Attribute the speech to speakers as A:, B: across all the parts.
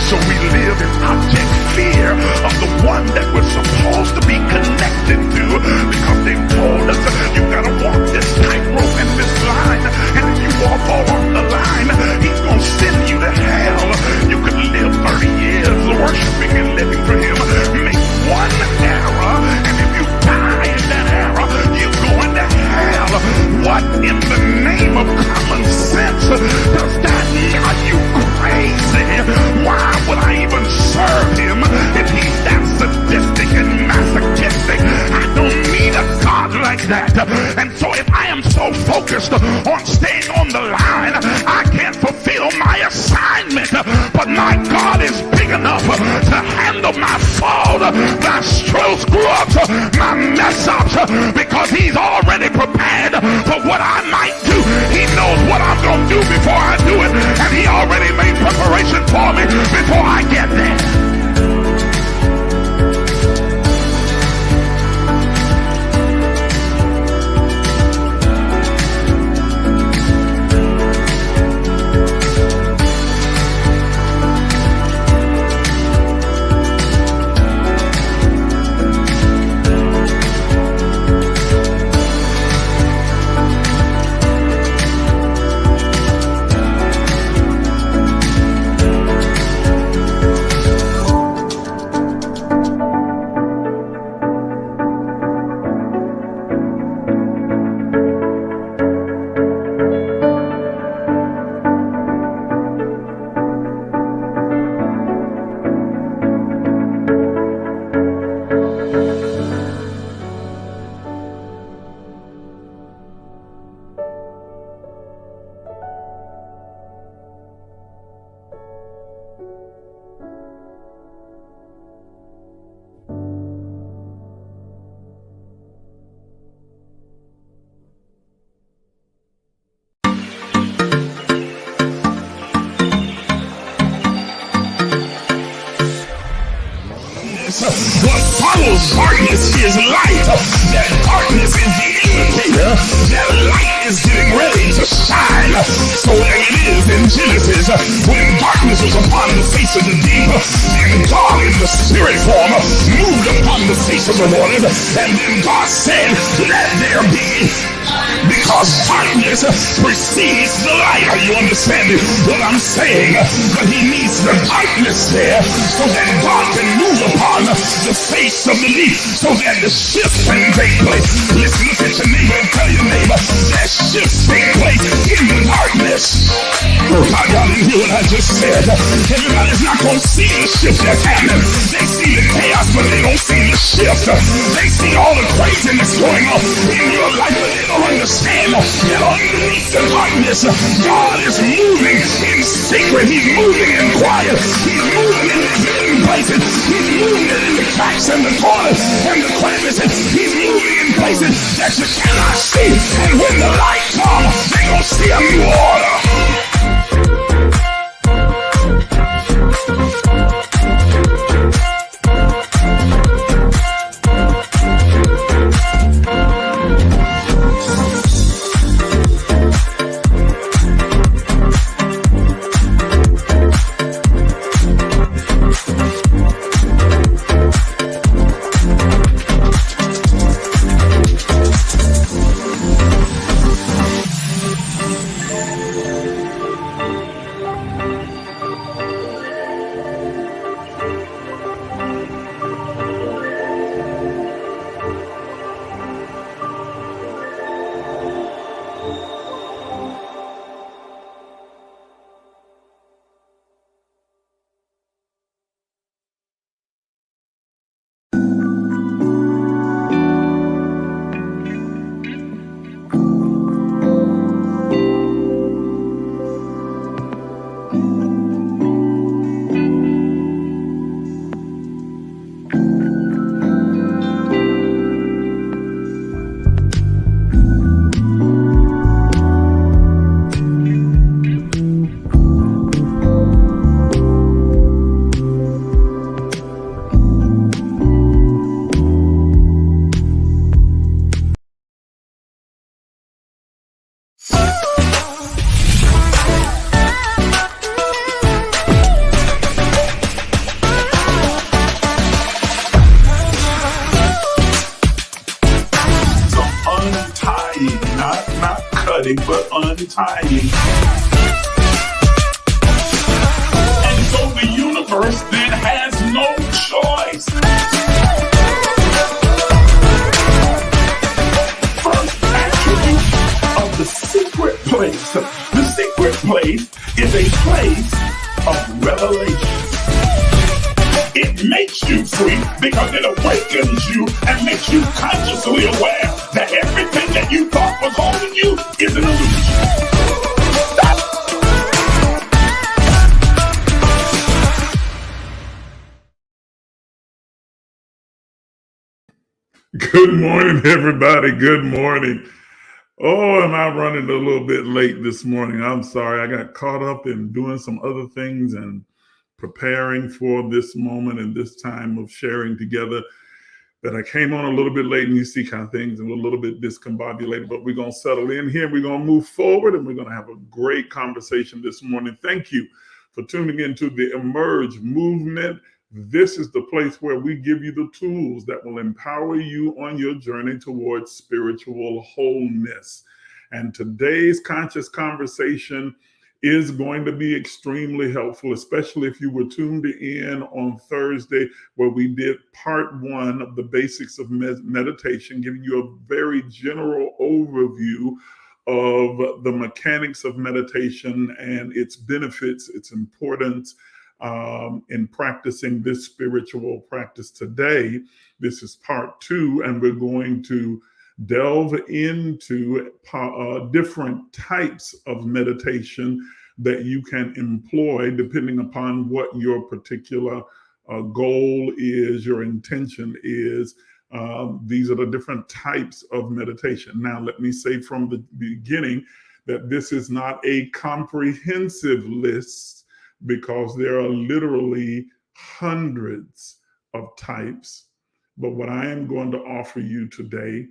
A: So we live in object fear of the one that we're supposed to be connected to, because they've told us you gotta walk this tightrope and this line, and if you walk along the line, he's gonna send you to hell. You could live 30 years worshiping and living for him, make one error, and if you die in that error, you go into hell. What in the name of common sense does that mean? Are you crazy? Why would I even serve him if he's that sadistic and masochistic? I don't need a God like that. And so if I am so focused on staying on the line, I can't fulfill my assignment. But my God is big enough to handle my fault, my screw ups, my mess ups, because he's already prepared for what I might do. He knows what I'm going to do before I do it, and he already made preparation for me before I get there. What follows darkness is light. That darkness is the indicator that light is getting ready to shine. So there it is in Genesis, when darkness was upon the face of the deep, and God in the spirit form moved upon the face of the waters, and then God said, let there be. Because darkness precedes the light. Are you understanding what I'm saying? But he needs the darkness there so that God can move upon the face of the deep, so that the shift can take place. Listen, look at your neighbor and tell your neighbor that shift take place in the darkness. Y'all didn't hear what I just said. Everybody's not going to see the shift that's happening. They see the chaos, but they don't see the shift. They see all the craziness going on in your life, but they don't understand that underneath the darkness, God is moving in secret. He's moving in quiet. He's moving in the hidden places. He's moving in the cracks and the corners and the crevices. He's moving in places that you cannot see. And when the light comes, they're going to see a new order. highly. And so the universe then has no choice. First attribute of the secret place. The secret place is a place of revelation. It makes you free because it awakens you and makes you consciously aware that everything that you thought was holding you is an illusion. Good morning, everybody. Good morning. Oh, am I running a little bit late this morning? I'm sorry. I got caught up in doing some other things and preparing for this moment and this time of sharing together that I came on a little bit late, and you see kind of things and a little bit discombobulated, but we're going to settle in here. We're going to move forward, and we're going to have a great conversation this morning. Thank you for tuning into the Emerge movement. This is the place where we give you the tools that will empower you on your journey towards spiritual wholeness. And today's conscious conversation is going to be extremely helpful, especially if you were tuned in on Thursday, where we did part one of the basics of meditation, giving you a very general overview of the mechanics of meditation and its benefits, its importance in practicing this spiritual practice today. This is part two, and we're going to delve into different types of meditation that you can employ depending upon what your particular goal is, your intention is. These are the different types of meditation. Now, let me say from the beginning that this is not a comprehensive list, because there are literally hundreds of types. But what I am going to offer you today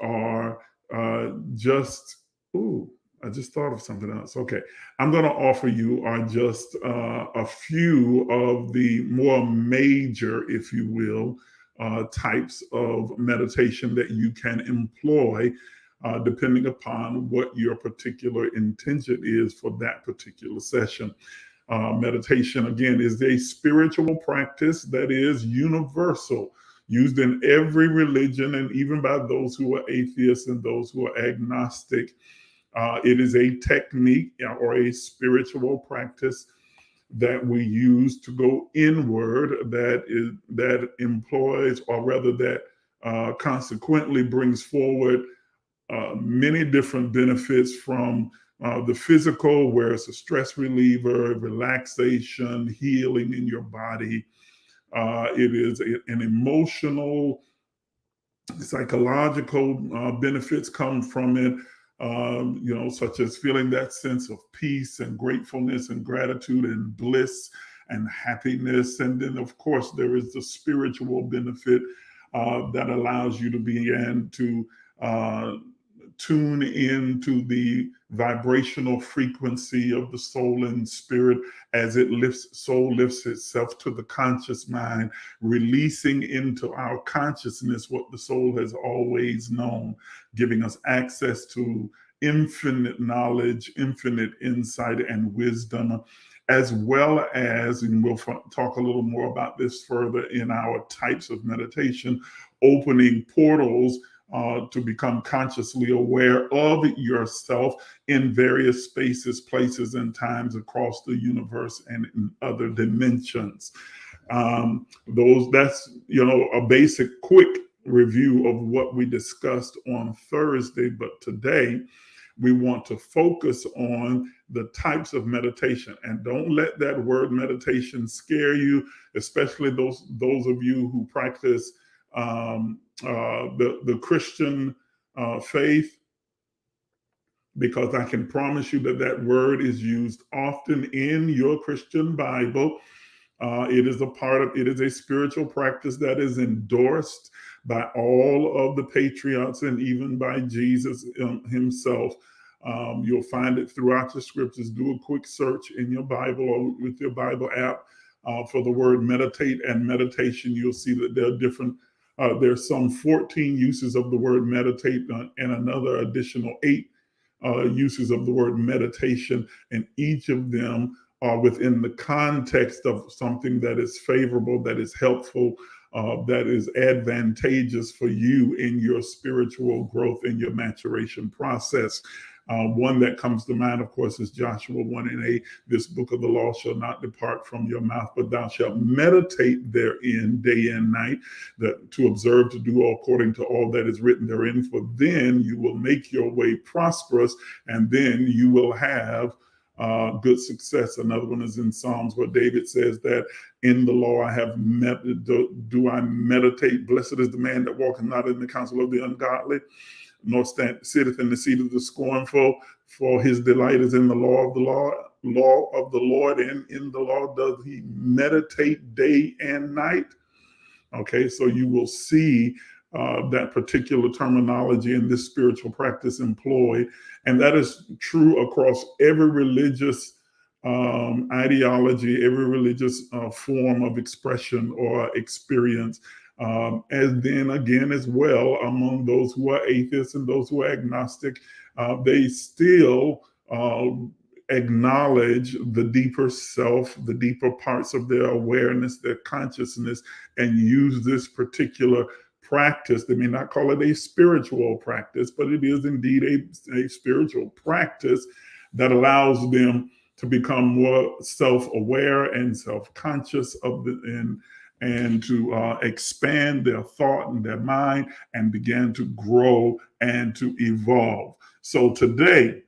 A: are I just thought of something else. Okay, I'm going to offer you are just a few of the more major, if you will, types of meditation that you can employ depending upon what your particular intention is for that particular session. Meditation, again, is a spiritual practice that is universal, used in every religion, and even by those who are atheists and those who are agnostic. It is a technique or a spiritual practice that we use to go inward, that employs, or rather that consequently brings forward many different benefits from the physical, where it's a stress reliever, relaxation, healing in your body. It is an emotional, psychological benefits come from it, such as feeling that sense of peace and gratefulness and gratitude and bliss and happiness. And then, of course, there is the spiritual benefit that allows you to begin to tune into the vibrational frequency of the soul and spirit as soul lifts itself to the conscious mind, releasing into our consciousness what the soul has always known, giving us access to infinite knowledge, infinite insight and wisdom, as well as, and we'll talk a little more about this further in our types of meditation, opening portals to become consciously aware of yourself in various spaces, places, and times across the universe and in other dimensions. That's a basic, quick review of what we discussed on Thursday. But today, we want to focus on the types of meditation, and don't let that word meditation scare you, especially those of you who practice the Christian faith, because I can promise you that word is used often in your Christian Bible. It is a spiritual practice that is endorsed by all of the patriarchs and even by Jesus himself. You'll find it throughout the scriptures. Do a quick search in your Bible or with your Bible app for the word meditate and meditation. You'll see that there are different there's some 14 uses of the word meditate and another additional 8 uses of the word meditation, and each of them are within the context of something that is favorable, that is helpful, that is advantageous for you in your spiritual growth, in your maturation process. One that comes to mind, of course, is Joshua 1:8. This book of the law shall not depart from your mouth, but thou shalt meditate therein day and night, that to observe to do according to all that is written therein. For then you will make your way prosperous, and then you will have good success. Another one is in Psalms, where David says that in the law I have do I meditate. Blessed is the man that walketh not in the counsel of the ungodly, nor sitteth in the seat of the scornful, for his delight is in the law of the Lord, and in the law does he meditate day and night. Okay, so you will see that particular terminology in this spiritual practice employed, and that is true across every religious ideology, every religious form of expression or experience. And then again, as well, among those who are atheists and those who are agnostic, they still acknowledge the deeper self, the deeper parts of their awareness, their consciousness, and use this particular practice. They may not call it a spiritual practice, but it is indeed a spiritual practice that allows them to become more self-aware and self-conscious of and to expand their thought and their mind and begin to grow and to evolve. So today,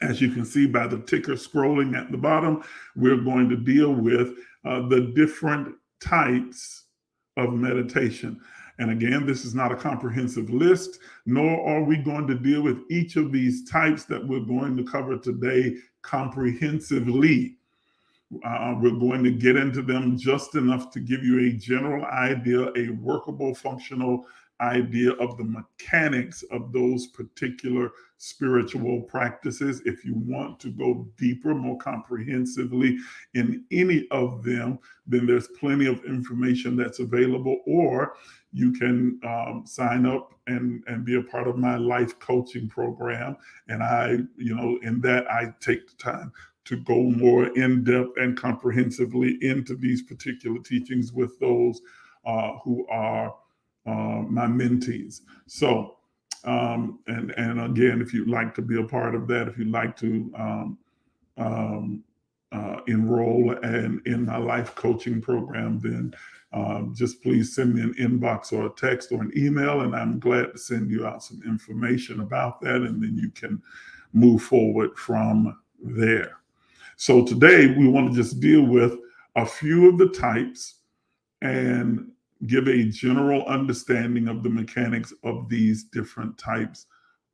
A: as you can see by the ticker scrolling at the bottom, we're going to deal with the different types of meditation. And again, this is not a comprehensive list, nor are we going to deal with each of these types that we're going to cover today comprehensively. We're going to get into them just enough to give you a general idea, a workable, functional idea of the mechanics of those particular spiritual practices. If you want to go deeper, more comprehensively in any of them, then there's plenty of information that's available, or you can sign up and be a part of my life coaching program. And in that I take the time to go more in depth and comprehensively into these particular teachings with those who are my mentees. So, and again, if you'd like to be a part of that, if you'd like to enroll in my life coaching program, then just please send me an inbox or a text or an email, and I'm glad to send you out some information about that, and then you can move forward from there. So today we want to just deal with a few of the types and give a general understanding of the mechanics of these different types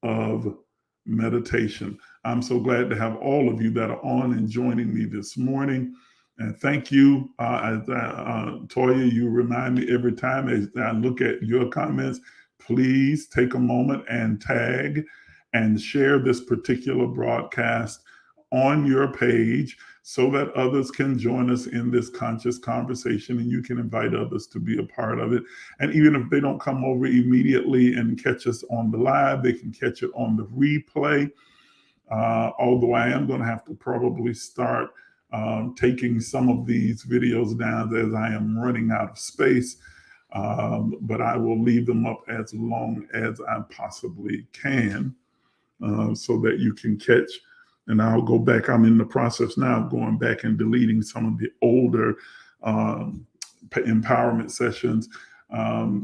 A: of meditation. I'm so glad to have all of you that are on and joining me this morning. And thank you, Toya, you remind me every time as I look at your comments, please take a moment and tag and share this particular broadcast on your page so that others can join us in this conscious conversation, and you can invite others to be a part of it. And even if they don't come over immediately and catch us on the live, they can catch it on the replay. Although I am going to have to probably start taking some of these videos down as I am running out of space. But I will leave them up as long as I possibly can so that you can catch. And I'll go back. I'm in the process now of going back and deleting some of the older empowerment sessions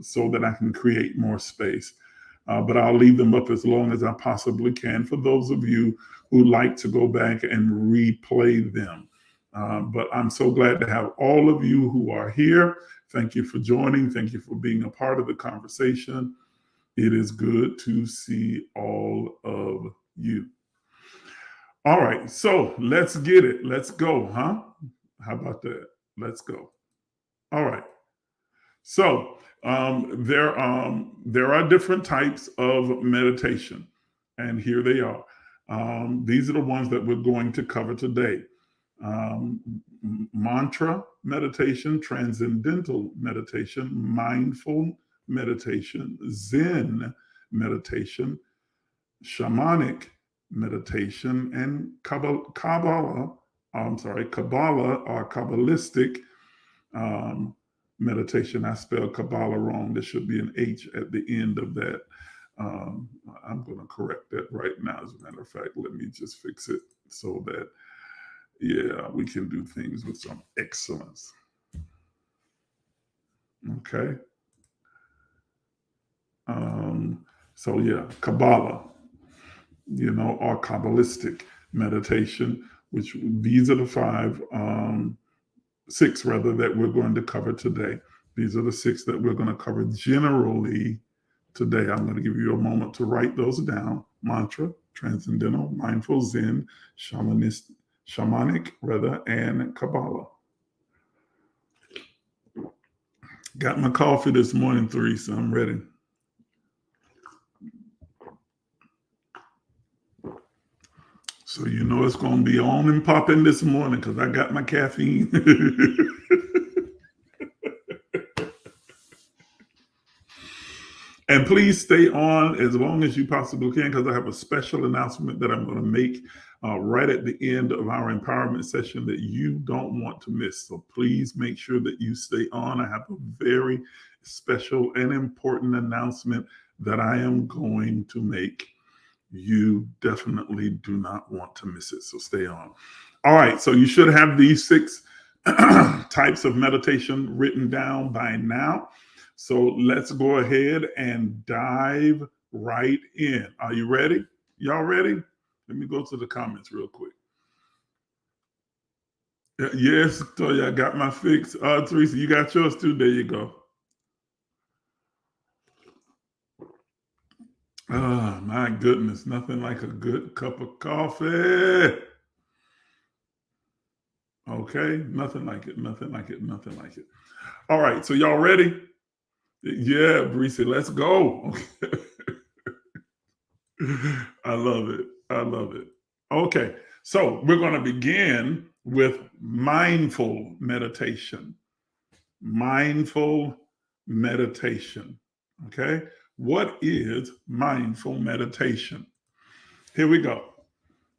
A: so that I can create more space. But I'll leave them up as long as I possibly can for those of you who like to go back and replay them. But I'm so glad to have all of you who are here. Thank you for joining. Thank you for being a part of the conversation. It is good to see all of you. All right, so let's get it. Let's go, huh? How about that? Let's go. All right. So there are different types of meditation, and here they are. These are the ones that we're going to cover today. Mantra meditation, transcendental meditation, mindful meditation, Zen meditation,
B: shamanic meditation, and Kabbalah or Kabbalistic meditation. I spelled Kabbalah wrong. There should be an H at the end of that. Um, I'm going to correct that right now. As a matter of fact, let me just fix it so that, yeah, we can do things with some excellence. Okay. So, yeah, Kabbalah, or Kabbalistic meditation, which these are the six rather, that we're going to cover today. These are the six that we're going to cover generally today. I'm going to give you a moment to write those down. Mantra, transcendental, mindful, Zen, shamanic rather, and Kabbalah. Got my coffee this morning, Theresa. I'm ready. So it's going to be on and popping this morning because I got my caffeine. And please stay on as long as you possibly can, because I have a special announcement that I'm going to make right at the end of our empowerment session that you don't want to miss. So please make sure that you stay on. I have a very special and important announcement that I am going to make. You definitely do not want to miss it. So stay on. All right. So you should have these 6 types of meditation written down by now. So let's go ahead and dive right in. Are you ready? Y'all ready? Let me go to the comments real quick. Yes, Toya, I got my fix. Teresa, you got yours too. There you go. Oh, my goodness. Nothing like a good cup of coffee. Okay. Nothing like it. Nothing like it. Nothing like it. All right. So y'all ready? Yeah, Brisa, let's go. I love it. I love it. Okay. So we're going to begin with mindful meditation. Mindful meditation. Okay. What is mindful meditation? Here we go.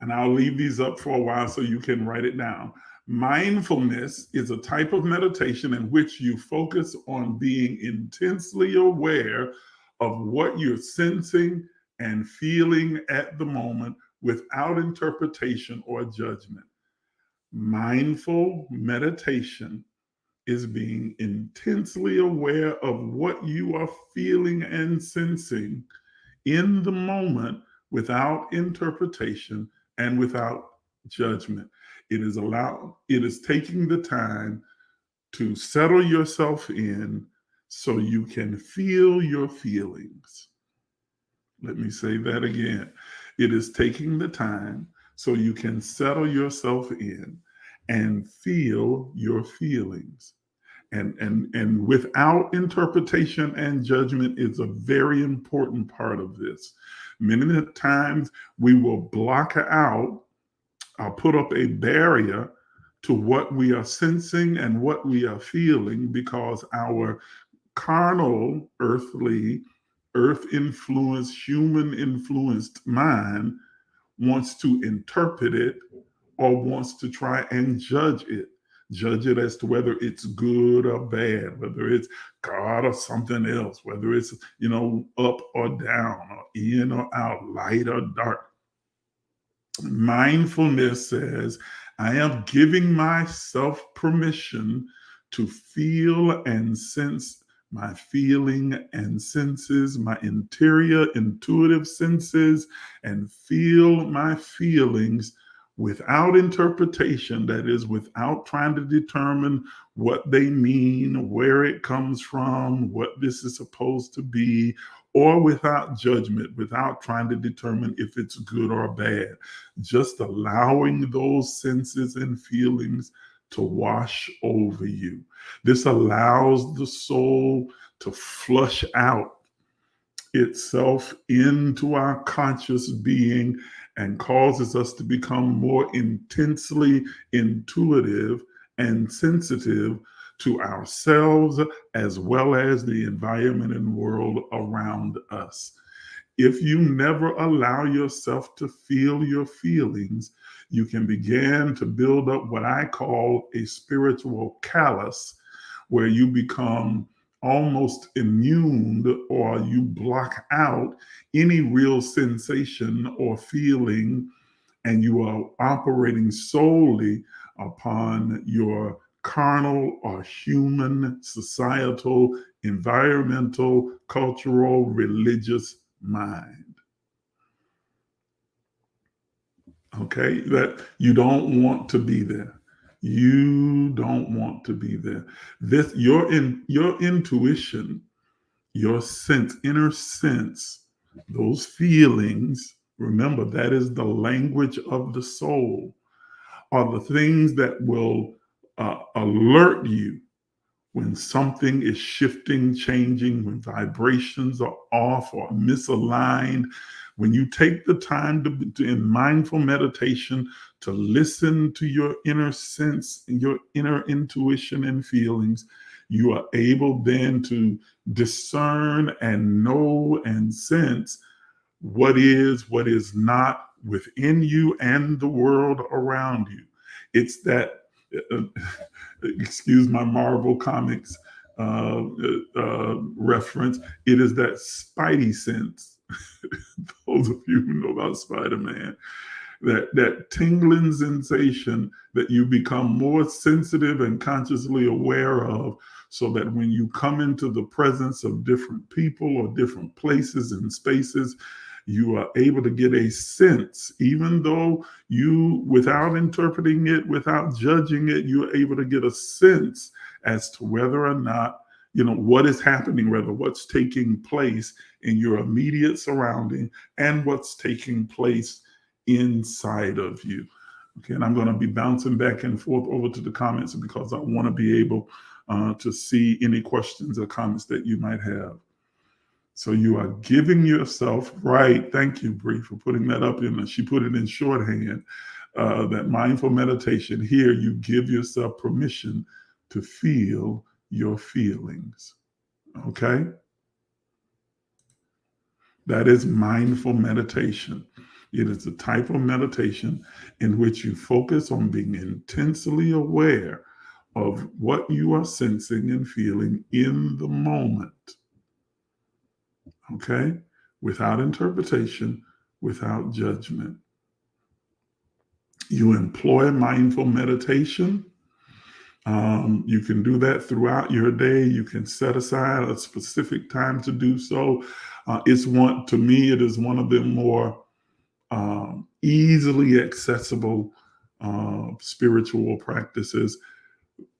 B: And I'll leave these up for a while so you can write it down. Mindfulness is a type of meditation in which you focus on being intensely aware of what you're sensing and feeling at the moment without interpretation or judgment. Mindful meditation is being intensely aware of what you are feeling and sensing in the moment without interpretation and without judgment. It is taking the time to settle yourself in so you can feel your feelings. Let me say that again. It is taking the time so you can settle yourself in and feel your feelings. And without interpretation and judgment is a very important part of this. Many times we will block out or put up a barrier to what we are sensing and what we are feeling because our carnal, earthly, earth-influenced, human-influenced mind wants to interpret it or wants to try and judge it as to whether it's good or bad, whether it's God or something else, whether it's, up or down or in or out, light or dark. Mindfulness says, I am giving myself permission to feel and sense my feeling and senses, my interior intuitive senses, and feel my feelings without interpretation, that is, without trying to determine what they mean, where it comes from, what this is supposed to be, or without judgment, without trying to determine if it's good or bad. Just allowing those senses and feelings to wash over you. This allows the soul to flush out itself into our conscious being and causes us to become more intensely intuitive and sensitive to ourselves as well as the environment and world around us. If you never allow yourself to feel your feelings, you can begin to build up what I call a spiritual callus, where you become almost immune, or you block out any real sensation or feeling, and you are operating solely upon your carnal or human, societal, environmental, cultural, religious mind. Okay, that you don't want to be there. You don't want to be there. Your intuition, your sense, inner sense, those feelings. Remember, that is the language of the soul. Are the things that will alert you when something is shifting, changing, when vibrations are off or misaligned. When you take the time to in mindful meditation, to listen to your inner sense, your inner intuition and feelings, you are able then to discern and know and sense what is not within you and the world around you. It's that, excuse my Marvel Comics reference, it is that spidey sense. Those of you who know about Spider-Man, that tingling sensation that you become more sensitive and consciously aware of, so that when you come into the presence of different people or different places and spaces, you are able to get a sense, even though you, without interpreting it, without judging it, you're able to get a sense as to whether or not, what is happening, rather, what's taking place in your immediate surrounding and what's taking place inside of you. Okay, and I'm going to be bouncing back and forth over to the comments because I want to be able to see any questions or comments that you might have. So you are giving yourself, right? Thank you, Bree, for putting that up in. She put it in shorthand. That mindful meditation. Here, you give yourself permission to feel your feelings. Okay? That is mindful meditation. It is a type of meditation in which you focus on being intensely aware of what you are sensing and feeling in the moment. Okay? Without interpretation, without judgment. You employ mindful meditation. You can do that throughout your day. You can set aside a specific time to do so. To me, it is one of the more easily accessible spiritual practices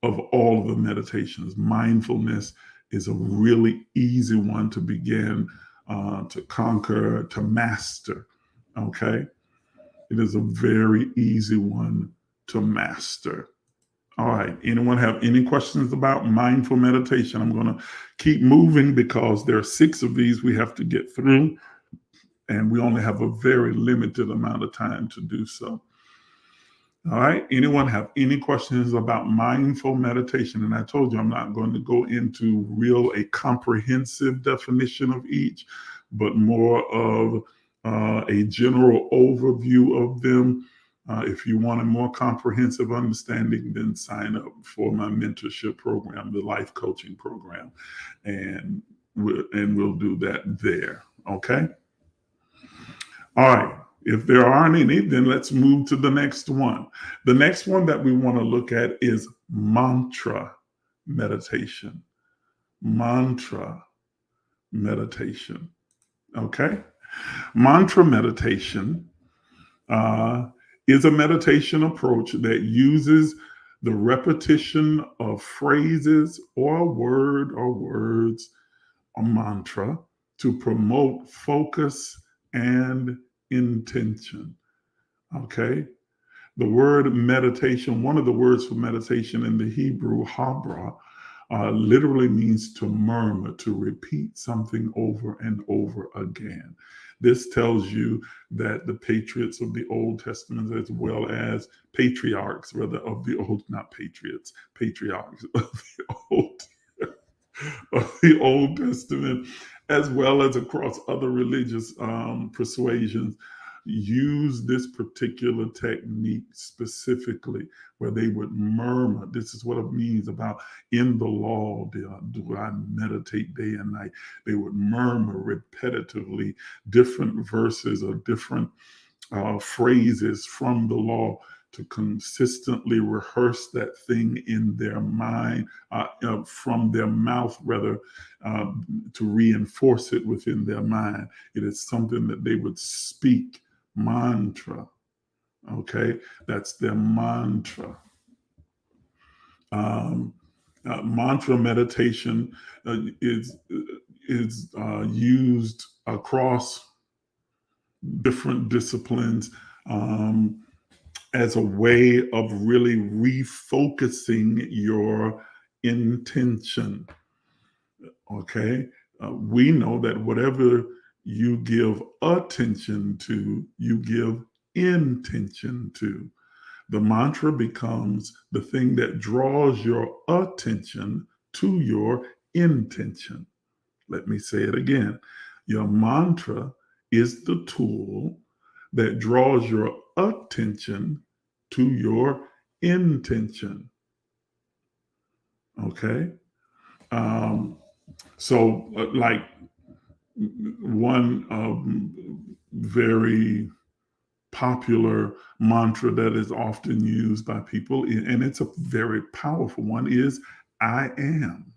B: of all of the meditations. Mindfulness is a really easy one to begin to conquer, to master. Okay? It is a very easy one to master. All right. Anyone have any questions about mindful meditation? I'm going to keep moving because there are 6 of these we have to get through, and we only have a very limited amount of time to do so. All right. Anyone have any questions about mindful meditation? And I told you I'm not going to go into a comprehensive definition of each, but more of a general overview of them. If you want a more comprehensive understanding, then sign up for my mentorship program, the life coaching program, and we'll do that there. Okay. All right. If there aren't any, then let's move to the next one. The next one that we want to look at is mantra meditation. Mantra meditation. Okay. Mantra meditation is a meditation approach that uses the repetition of phrases or a word or words, a mantra, to promote focus and intention. Okay. The word meditation, one of the words for meditation in the Hebrew, habra, literally means to murmur, to repeat something over and over again. This tells you that the patriots of the Old Testament, as well as patriarchs, rather, of the old, not patriots, patriarchs of the Old Testament, as well as across other religious persuasions, use this particular technique specifically, where they would murmur. This is what it means about in the law do I meditate day and night. They would murmur repetitively different verses or different phrases from the law to consistently rehearse that thing in their mind, from their mouth, rather, to reinforce it within their mind. It is something that they would speak, mantra. Okay, that's their mantra. Mantra meditation is used across different disciplines as a way of really refocusing your intention. Okay, we know that whatever you give attention to, you give intention to. The mantra becomes the thing that draws your attention to your intention. Let me say it again. Your mantra is the tool that draws your attention to your intention. Okay? So, like one very popular mantra that is often used by people, and it's a very powerful one, is I am.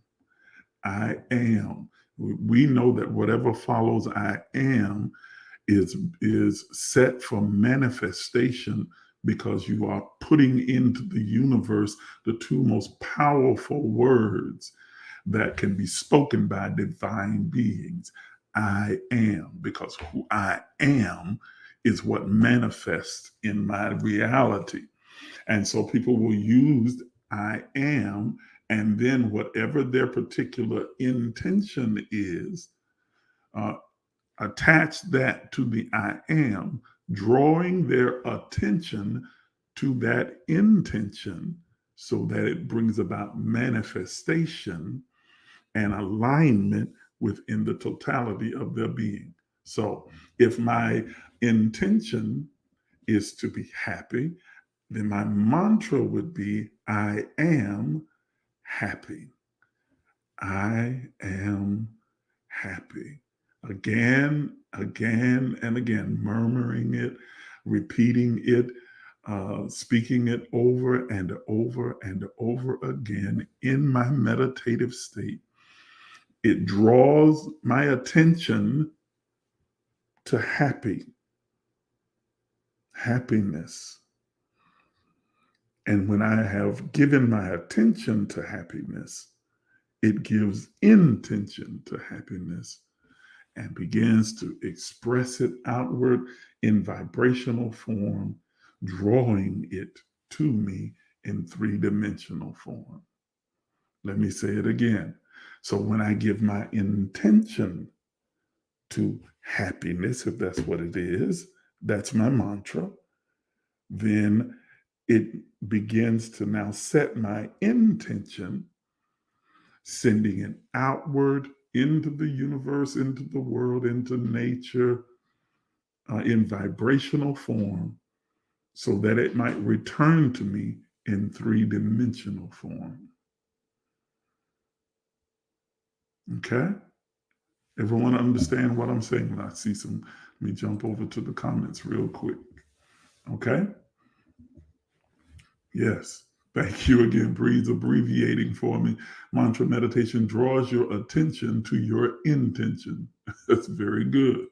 B: I am. We know that whatever follows I am is set for manifestation, because you are putting into the universe the two most powerful words that can be spoken by divine beings. I am, because who I am is what manifests in my reality. And so people will use I am, and then whatever their particular intention is, attach that to the I am, drawing their attention to that intention so that it brings about manifestation and alignment within the totality of their being. So if my intention is to be happy, then my mantra would be, I am happy. I am happy. Again, and again, murmuring it, repeating it, speaking it over and over and over again in my meditative state. It draws my attention to happiness. And when I have given my attention to happiness, it gives intention to happiness and begins to express it outward in vibrational form, drawing it to me in three-dimensional form. Let me say it again. So when I give my intention to happiness, if that's what it is, that's my mantra, then it begins to now set my intention, sending it outward into the universe, into the world, into nature, in vibrational form, so that it might return to me in three-dimensional form. Okay? Everyone understand what I'm saying? I see some, let me jump over to the comments real quick. Okay? Yes. Thank you again. Bree's abbreviating for me. Mantra meditation draws your attention to your intention. That's very good.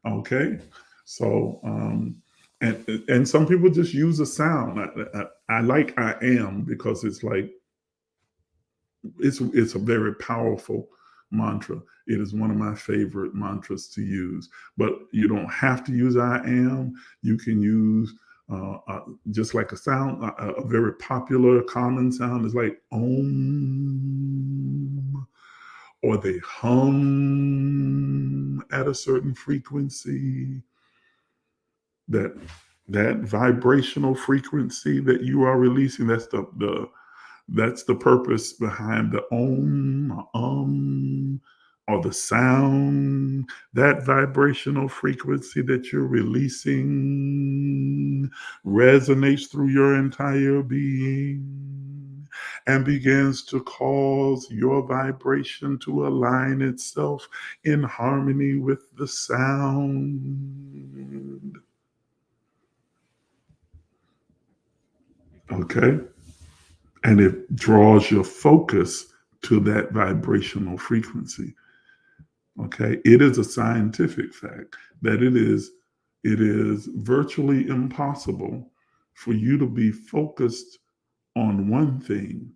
B: Okay. So, and some people just use a sound. I like I am, because it's like, it's a very powerful mantra. It is one of my favorite mantras to use, but you don't have to use I am. You can use just like a sound, a very popular common sound is like om, or they hum at a certain frequency. That vibrational frequency that you are releasing, that's the purpose behind the om, or the sound, that vibrational frequency that you're releasing resonates through your entire being and begins to cause your vibration to align itself in harmony with the sound. Okay? And it draws your focus to that vibrational frequency. Okay, it is a scientific fact that it is virtually impossible for you to be focused on one thing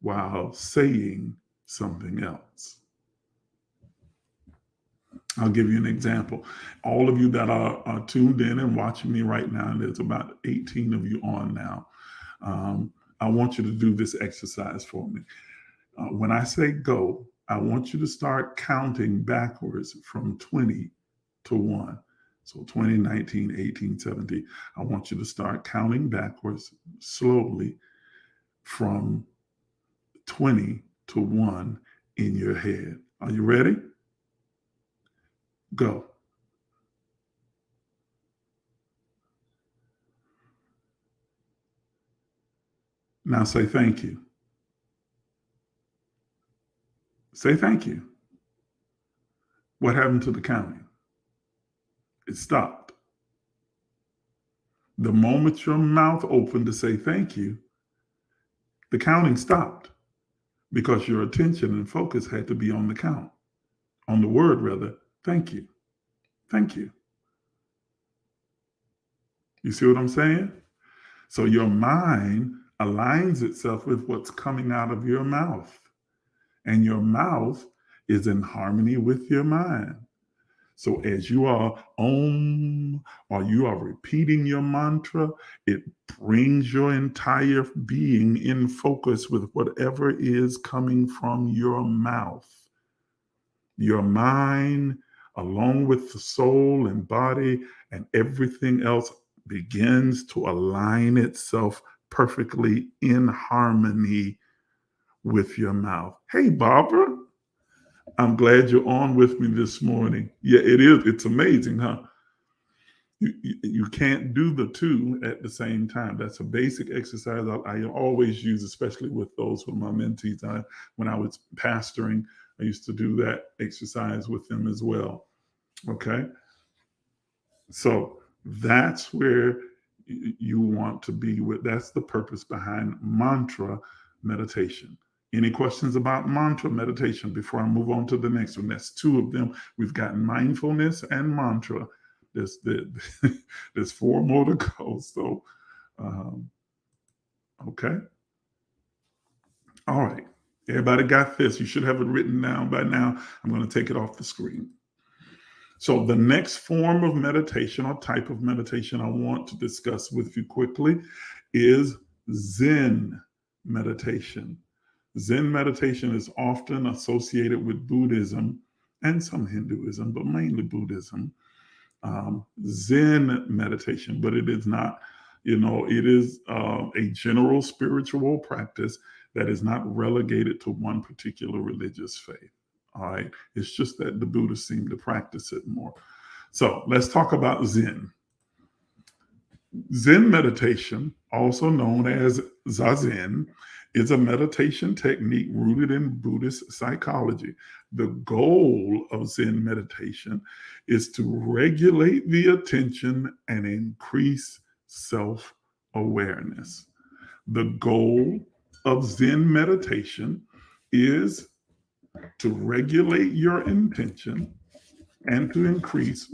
B: while saying something else. I'll give you an example. All of you that are tuned in and watching me right now, and there's about 18 of you on now, I want you to do this exercise for me. When I say go, I want you to start counting backwards from 20 to 1. So 20, 19, 18, 17. I want you to start counting backwards slowly from 20 to 1 in your head. Are you ready? Go. Now say thank you. Say thank you. What happened to the counting? It stopped. The moment your mouth opened to say thank you, the counting stopped because your attention and focus had to be on the count, on the word rather, thank you. Thank you. You see what I'm saying? So your mind aligns itself with what's coming out of your mouth, and your mouth is in harmony with your mind. So as you are or you are repeating your mantra, it brings your entire being in focus with whatever is coming from your mouth. Your mind, along with the soul and body and everything else, begins to align itself perfectly in harmony with your mouth. Hey, Barbara. I'm glad you're on with me this morning. Yeah, it is. It's amazing, huh? You can't do the two at the same time. That's a basic exercise I always use, especially with those who are my mentees. When I was pastoring, I used to do that exercise with them as well. Okay? So that's where you want to be with. That's the purpose behind mantra meditation. Any questions about mantra meditation before I move on to the next one? That's two of them. We've got mindfulness and mantra. There's 4 more to go. So, okay. All right. Everybody got this. You should have it written down by now. I'm going to take it off the screen. So the next form of meditation or type of meditation I want to discuss with you quickly is Zen meditation. Zen meditation is often associated with Buddhism and some Hinduism, but mainly Buddhism. Zen meditation, but it is not, it is a general spiritual practice that is not relegated to one particular religious faith. All right. It's just that the Buddhists seem to practice it more. So let's talk about Zen. Zen meditation, also known as Zazen, is a meditation technique rooted in Buddhist psychology. The goal of Zen meditation is to regulate the attention and increase self-awareness. The goal of Zen meditation is to regulate your intention and to increase,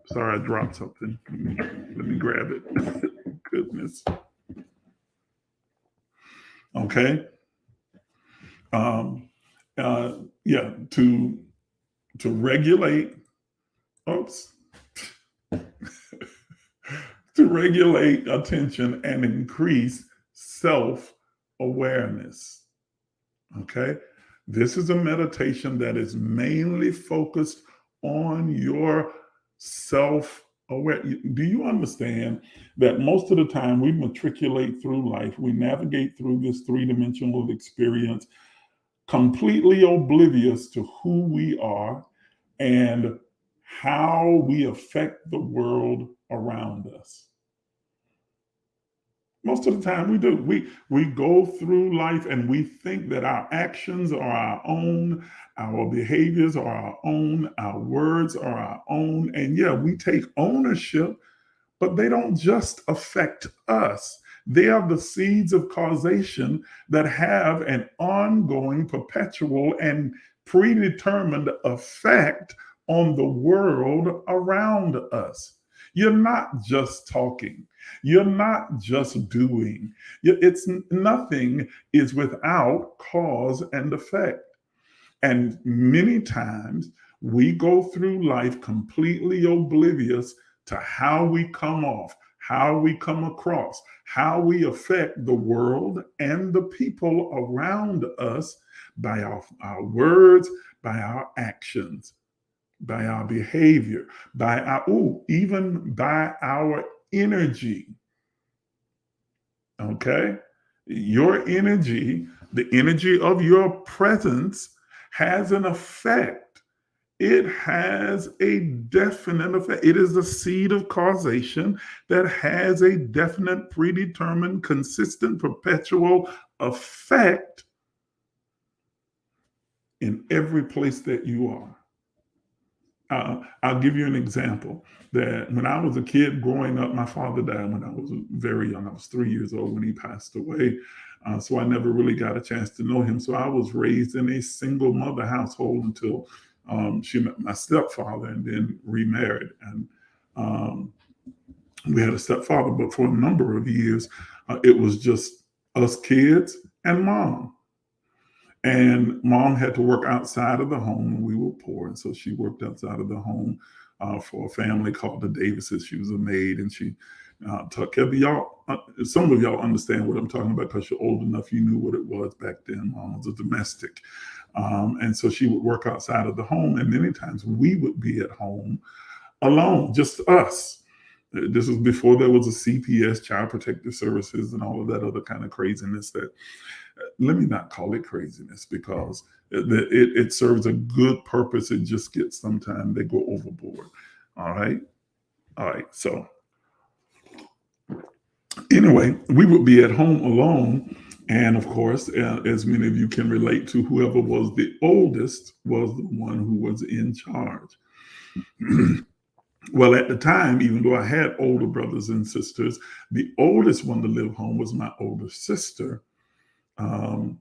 B: sorry, I dropped something. Let me grab it. Goodness. Okay. To regulate, to regulate attention and increase self-awareness. Okay. This is a meditation that is mainly focused on your self-aware. Do you understand that most of the time we matriculate through life, we navigate through this 3-dimensional experience completely oblivious to who we are and how we affect the world around us. Most of the time we do. We go through life and we think that our actions are our own, our behaviors are our own, our words are our own. And yeah, we take ownership, but they don't just affect us. They are the seeds of causation that have an ongoing, perpetual, and predetermined effect on the world around us. You're not just talking. You're not just doing. It's nothing is without cause and effect. And many times we go through life completely oblivious to how we come off, how we come across, how we affect the world and the people around us by our words, by our actions, by our behavior, by our, even by our energy. Okay? Your energy, the energy of your presence has an effect. It has a definite effect. It is the seed of causation that has a definite, predetermined, consistent, perpetual effect in every place that you are. I'll give you an example that when I was a kid growing up, my father died when I was very young. I was 3 years old when he passed away. So I never really got a chance to know him. So I was raised in a single mother household until she met my stepfather and then remarried. And we had a stepfather, but for a number of years, it was just us kids and mom. And mom had to work outside of the home when we were poor. And so she worked outside of the home for a family called the Davises. She was a maid and she took care of y'all. Some of y'all understand what I'm talking about because you're old enough. You knew what it was back then. Mom was a domestic. And so she would work outside of the home. And many times we would be at home alone, just us. This was before there was a CPS, Child Protective Services, and all of that other kind of craziness that, let me not call it craziness because it serves a good purpose. It just gets sometimes they go overboard. All right. So anyway, we would be at home alone. And of course, as many of you can relate to, whoever was the oldest was the one who was in charge. Well, at the time, even though I had older brothers and sisters, the oldest one to live home was my older sister. Some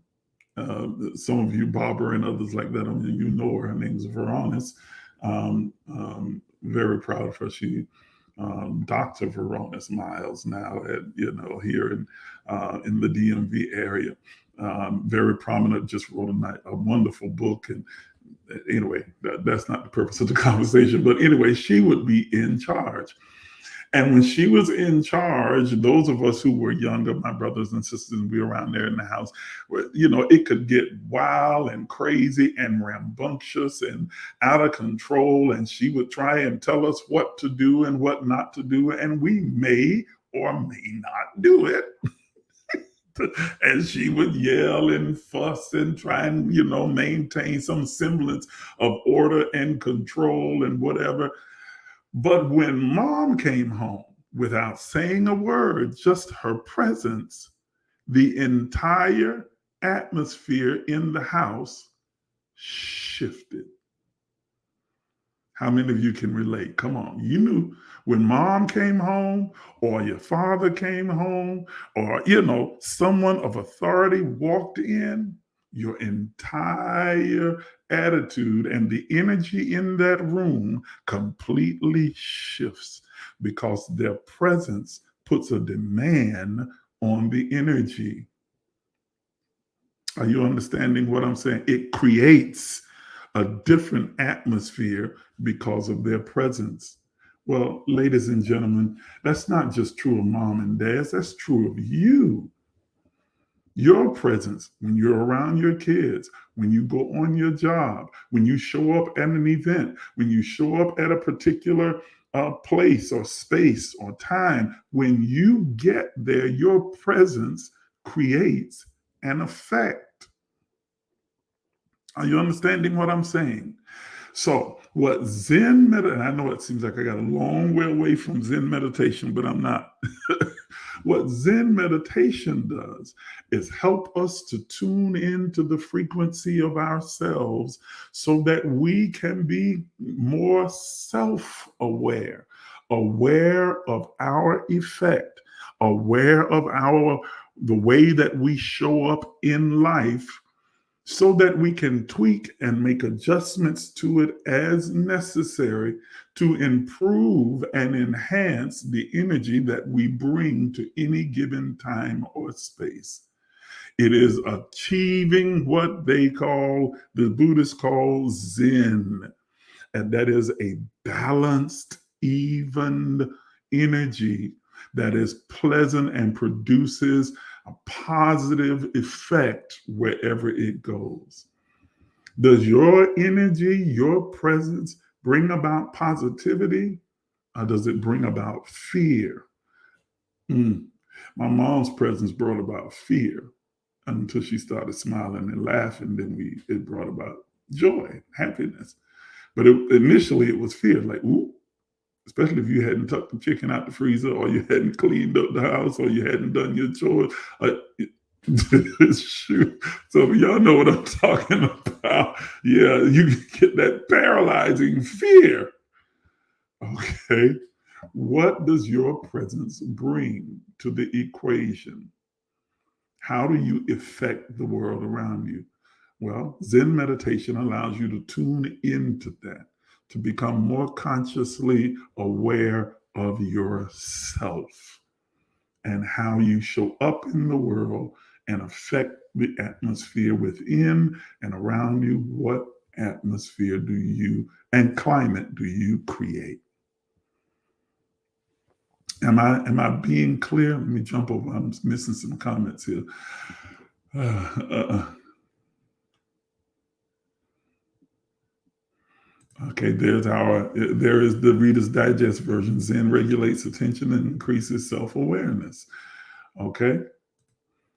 B: of you, Barbara and others like that, you know her. Her name is Veronis. Very proud of her. She, Dr. Veronis Miles now, here in the DMV area. Very prominent. Just wrote a wonderful book. And anyway, that's not the purpose of the conversation. But anyway, she would be in charge. And when she was in charge, those of us who were younger, my brothers and sisters, we were around there in the house, it could get wild and crazy and rambunctious and out of control. And she would try and tell us what to do and what not to do. And we may or may not do it. And she would yell and fuss and try and, maintain some semblance of order and control and whatever. But when mom came home without saying a word, just her presence, the entire atmosphere in the house shifted. How many of you can relate? Come on. You knew when mom came home or your father came home or, someone of authority walked in, your entire attitude and the energy in that room completely shifts because their presence puts a demand on the energy. Are you understanding what I'm saying? It creates a different atmosphere because of their presence. Well, ladies and gentlemen, that's not just true of mom and dads, that's true of you. Your presence, when you're around your kids, when you go on your job, when you show up at an event, when you show up at a particular place or space or time, when you get there, your presence creates an effect. Are you understanding what I'm saying? So what Zen meditation, I know it seems like I got a long way away from Zen meditation, but I'm not. What Zen meditation does is help us to tune into the frequency of ourselves so that we can be more self-aware, aware of our effect, aware of the way that we show up in life, so that we can tweak and make adjustments to it as necessary to improve and enhance the energy that we bring to any given time or space. It is achieving what the Buddhists call Zen, and that is a balanced, even energy that is pleasant and produces a positive effect wherever it goes. Does your energy, your presence bring about positivity, or does it bring about fear? My mom's presence brought about fear until she started smiling and laughing. Then it brought about joy, happiness. But initially it was fear, like, ooh, especially if you hadn't tucked the chicken out the freezer, or you hadn't cleaned up the house, or you hadn't done your chores. Shoot. So y'all know what I'm talking about. Yeah, you get that paralyzing fear. Okay. What does your presence bring to the equation? How do you affect the world around you? Well, Zen meditation allows you to tune into that, to become more consciously aware of yourself and how you show up in the world and affect the atmosphere within and around you. What atmosphere and climate do you create? Am I being clear? Let me jump over. I'm missing some comments here. Okay, there is the Reader's Digest version. Zen regulates attention and increases self-awareness. Okay.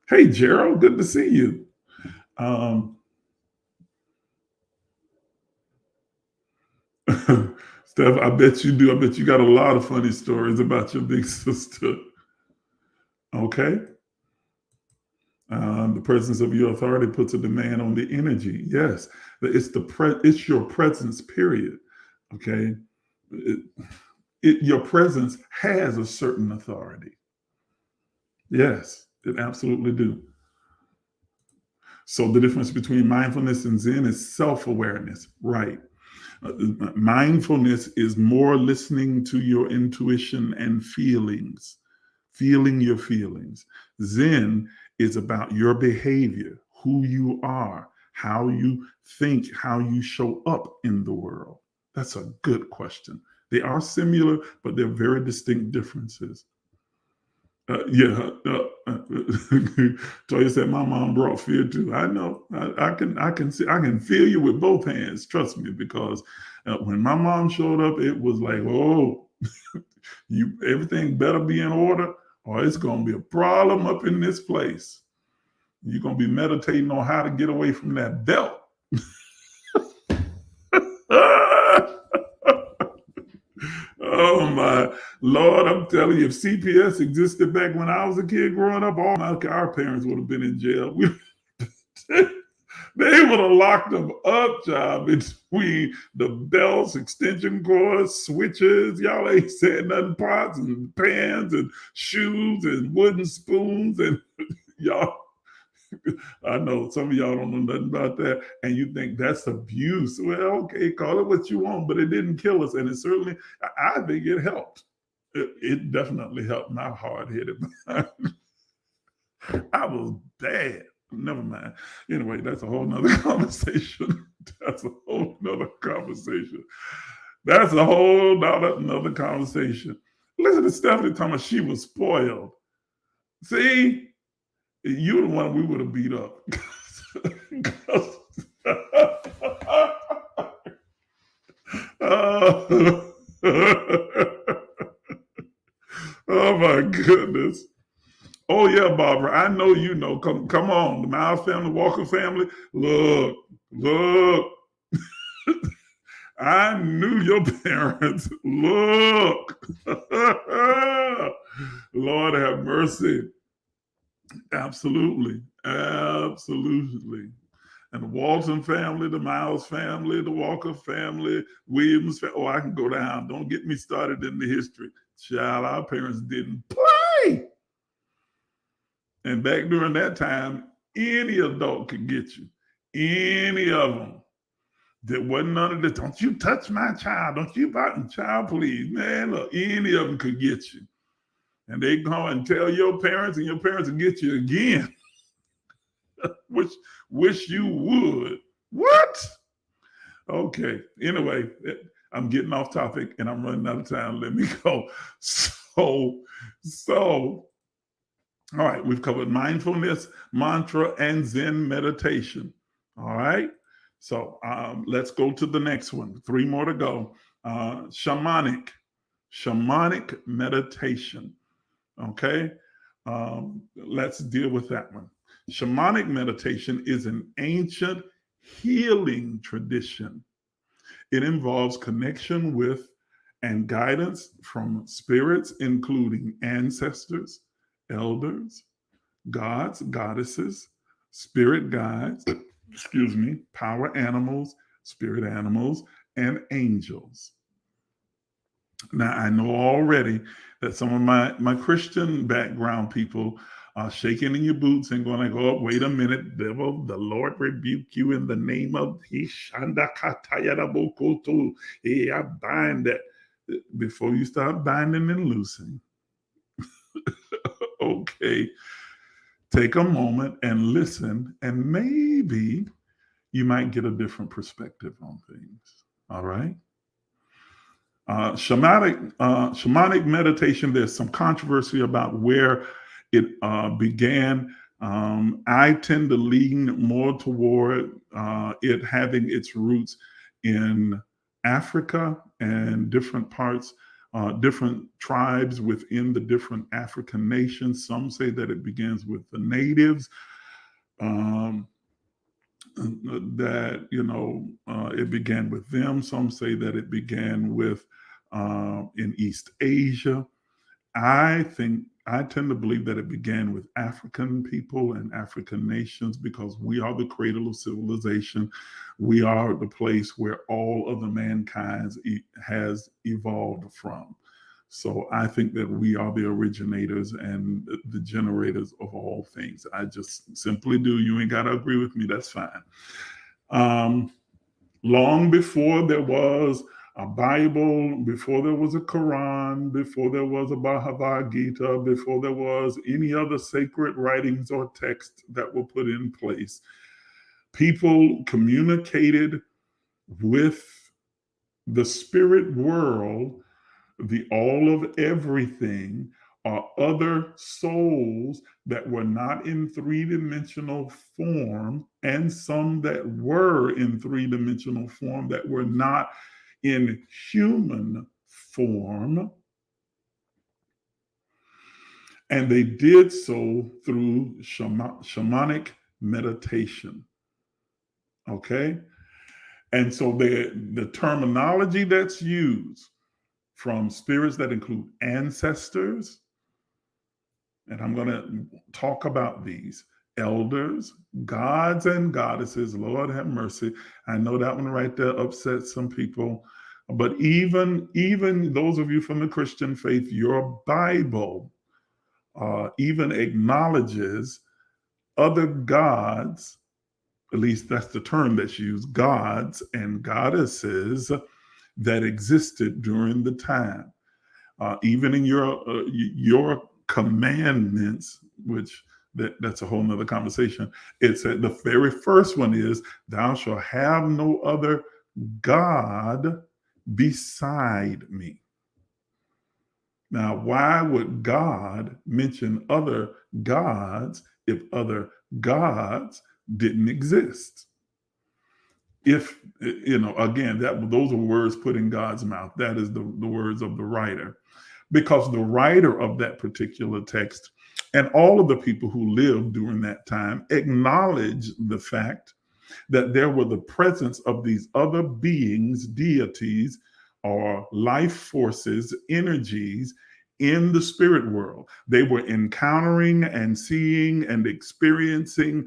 B: Hey, Gerald, good to see you. Steph, I bet you do. I bet you got a lot of funny stories about your big sister. Okay. The presence of your authority puts a demand on the energy. Yes, it's your presence, period. Okay. Your presence has a certain authority. Yes, it absolutely do. So the difference between mindfulness and Zen is self-awareness, right? Mindfulness is more listening to your intuition and feelings, feeling your feelings. Zen is about your behavior, who you are, how you think, how you show up in the world. That's a good question. They are similar, but they're very distinct differences. Toya said my mom brought fear too. I know. I can feel you with both hands. Trust me, because when my mom showed up, it was like, oh, everything better be in order, or it's gonna be a problem up in this place. You're gonna be meditating on how to get away from that belt. Oh my Lord, I'm telling you, if CPS existed back when I was a kid growing up, our parents would have been in jail. They would have locked them up, child, between the belts, extension cords, switches. Y'all ain't said nothing, pots and pans and shoes and wooden spoons. And y'all, I know some of y'all don't know nothing about that, and you think that's abuse. Well, okay, call it what you want, but it didn't kill us, and it certainly, I think it helped. It definitely helped my hard-headed mind. I was bad. Never mind. Anyway, that's a whole nother conversation. That's a whole nother conversation. That's a whole nother conversation. Listen to Stephanie talking about she was spoiled. See? You're the one we would have beat up. Oh my goodness. Oh yeah, Barbara. I know you know. Come on. The Miles family, Walker family. Look, Look, I knew your parents. Look. Lord have mercy. Absolutely. Absolutely. And the Walton family, the Miles family, the Walker family, Williams family. Oh, I can go down. Don't get me started in the history. Child, our parents didn't play. And back during that time, any adult could get you. Any of them. There wasn't none of this. Don't you touch my child. Don't you bite child, please. Man, look, any of them could get you. And they go and tell your parents, and your parents will get you again. wish you would. What? Okay. Anyway, I'm getting off topic and I'm running out of time. Let me go. So, all right, we've covered mindfulness, mantra, and Zen meditation. All right. So let's go to the next one. 3 more to go. Shamanic meditation. Okay. Let's deal with that one. Shamanic meditation is an ancient healing tradition. It involves connection with and guidance from spirits, including ancestors, elders, gods, goddesses, spirit guides, power animals, spirit animals, and angels. Now, I know already that some of my Christian background people are shaking in your boots and going to go, wait a minute, devil, the Lord rebuke you in the name of Hishandakatayarabokoto. Hey, I bind that. Before you start binding and loosing, okay, take a moment and listen, and maybe you might get a different perspective on things. All right. Shamanic meditation, there's some controversy about where it began. I tend to lean more toward it having its roots in Africa and different parts, different tribes within the different African nations. Some say that it begins with the natives. That it began with them. Some say that it began with in East Asia. I tend to believe that it began with African people and African nations because we are the cradle of civilization. We are the place where all of the mankind has evolved from. So I think that we are the originators and the generators of all things. I just simply do. You ain't got to agree with me. That's fine. Long before there was a Bible, before there was a Quran, before there was a Bhagavad Gita, before there was any other sacred writings or texts that were put in place, people communicated with the spirit world, the all of everything, or other souls that were not in 3-dimensional form, and some that were in 3-dimensional form that were not in human form. And they did so through shamanic meditation. Okay? And so the terminology that's used from spirits that include ancestors, and I'm going to talk about these, elders, gods and goddesses. Lord have mercy. I know that one right there upsets some people. But even those of you from the Christian faith, your Bible even acknowledges other gods, at least that's the term that's used, gods and goddesses that existed during the time. Even in your commandments, which that's a whole nother conversation. It said the very first one is, thou shalt have no other God beside me. Now, why would God mention other gods if other gods didn't exist? If, again, those are words put in God's mouth. That is the words of the writer. Because the writer of that particular text and all of the people who lived during that time acknowledge the fact that there were the presence of these other beings, deities, or life forces, energies in the spirit world. They were encountering and seeing and experiencing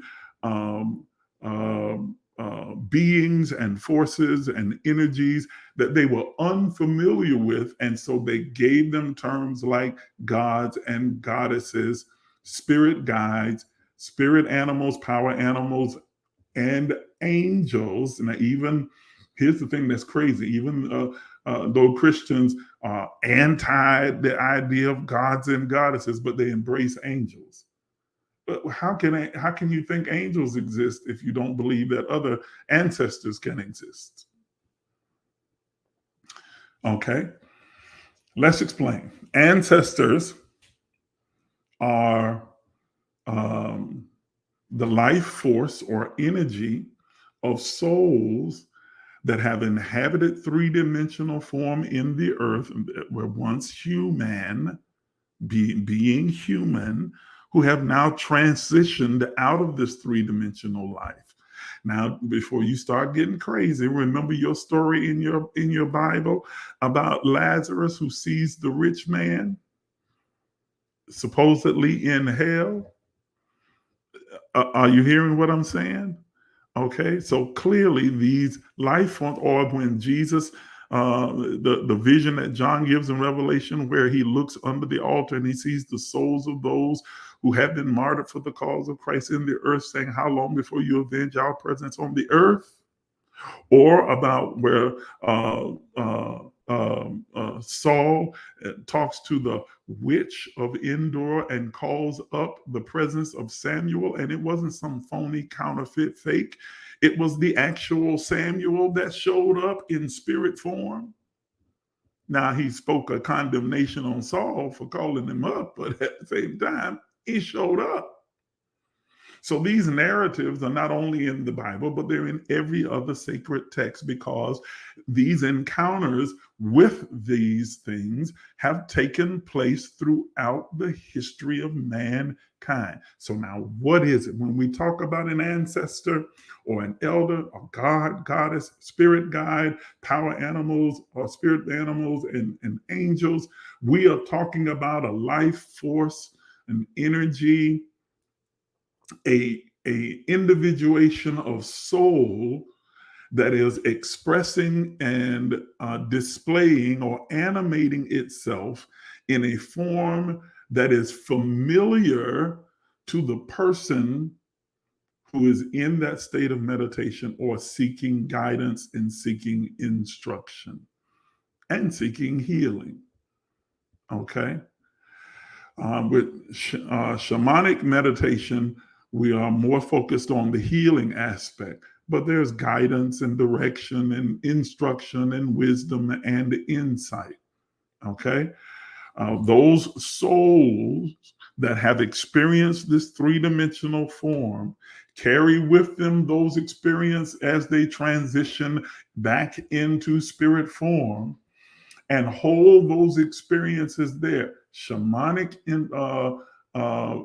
B: beings and forces and energies that they were unfamiliar with. And so they gave them terms like gods and goddesses, spirit guides, spirit animals, power animals, and angels. And even here's the thing that's crazy, even though Christians are anti the idea of gods and goddesses, but they embrace angels. But how can you think angels exist if you don't believe that other ancestors can exist? Okay, let's explain. Ancestors are the life force or energy of souls that have inhabited three-dimensional form in the earth, were once human, being human, who have now transitioned out of this three-dimensional life. Now, before you start getting crazy, remember your story in your Bible about Lazarus who sees the rich man supposedly in hell? Are you hearing what I'm saying? Okay, so clearly these life forms, or when Jesus, the vision that John gives in Revelation, where he looks under the altar and he sees the souls of those who have been martyred for the cause of Christ in the earth, saying, "How long before you avenge our presence on the earth?" Or about where Saul talks to the witch of Endor and calls up the presence of Samuel, and it wasn't some phony counterfeit fake. It was the actual Samuel that showed up in spirit form. Now, he spoke a condemnation on Saul for calling him up, but at the same time, he showed up. So these narratives are not only in the Bible, but they're in every other sacred text, because these encounters with these things have taken place throughout the history of mankind. So now, what is it? When we talk about an ancestor or an elder, a god, goddess, spirit guide, power animals, or spirit animals and angels, we are talking about a life force, an energy, a individuation of soul that is expressing and displaying or animating itself in a form that is familiar to the person who is in that state of meditation or seeking guidance and seeking instruction and seeking healing. Okay. With shamanic meditation, we are more focused on the healing aspect, but there's guidance and direction and instruction and wisdom and insight. Okay. Those souls that have experienced this three-dimensional form carry with them those experiences as they transition back into spirit form and hold those experiences there. Shamanic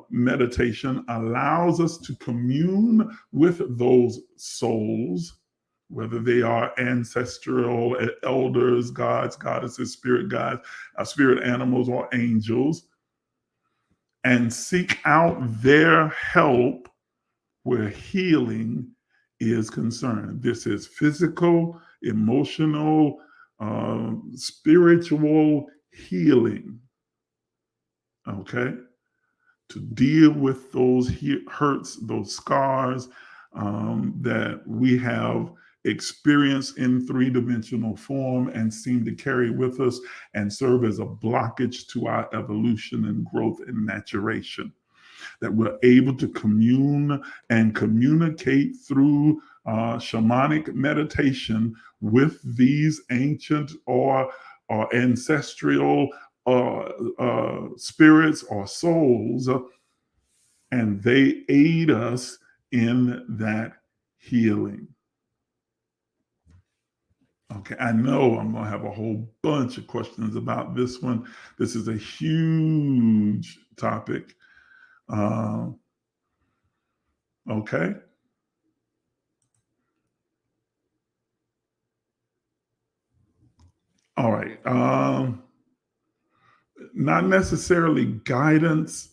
B: meditation allows us to commune with those souls, whether they are ancestral elders, gods, goddesses, spirit guides, spirit animals, or angels, and seek out their help where healing is concerned. This is physical, emotional, spiritual healing. Okay, to deal with those hurts, those scars that we have experienced in three-dimensional form and seem to carry with us and serve as a blockage to our evolution and growth and maturation. That we're able to commune and communicate through shamanic meditation with these ancient or ancestral spirits or souls, and they aid us in that healing. Okay, I know I'm going to have a whole bunch of questions about this one. This is a huge topic. Okay. All right. Not necessarily guidance.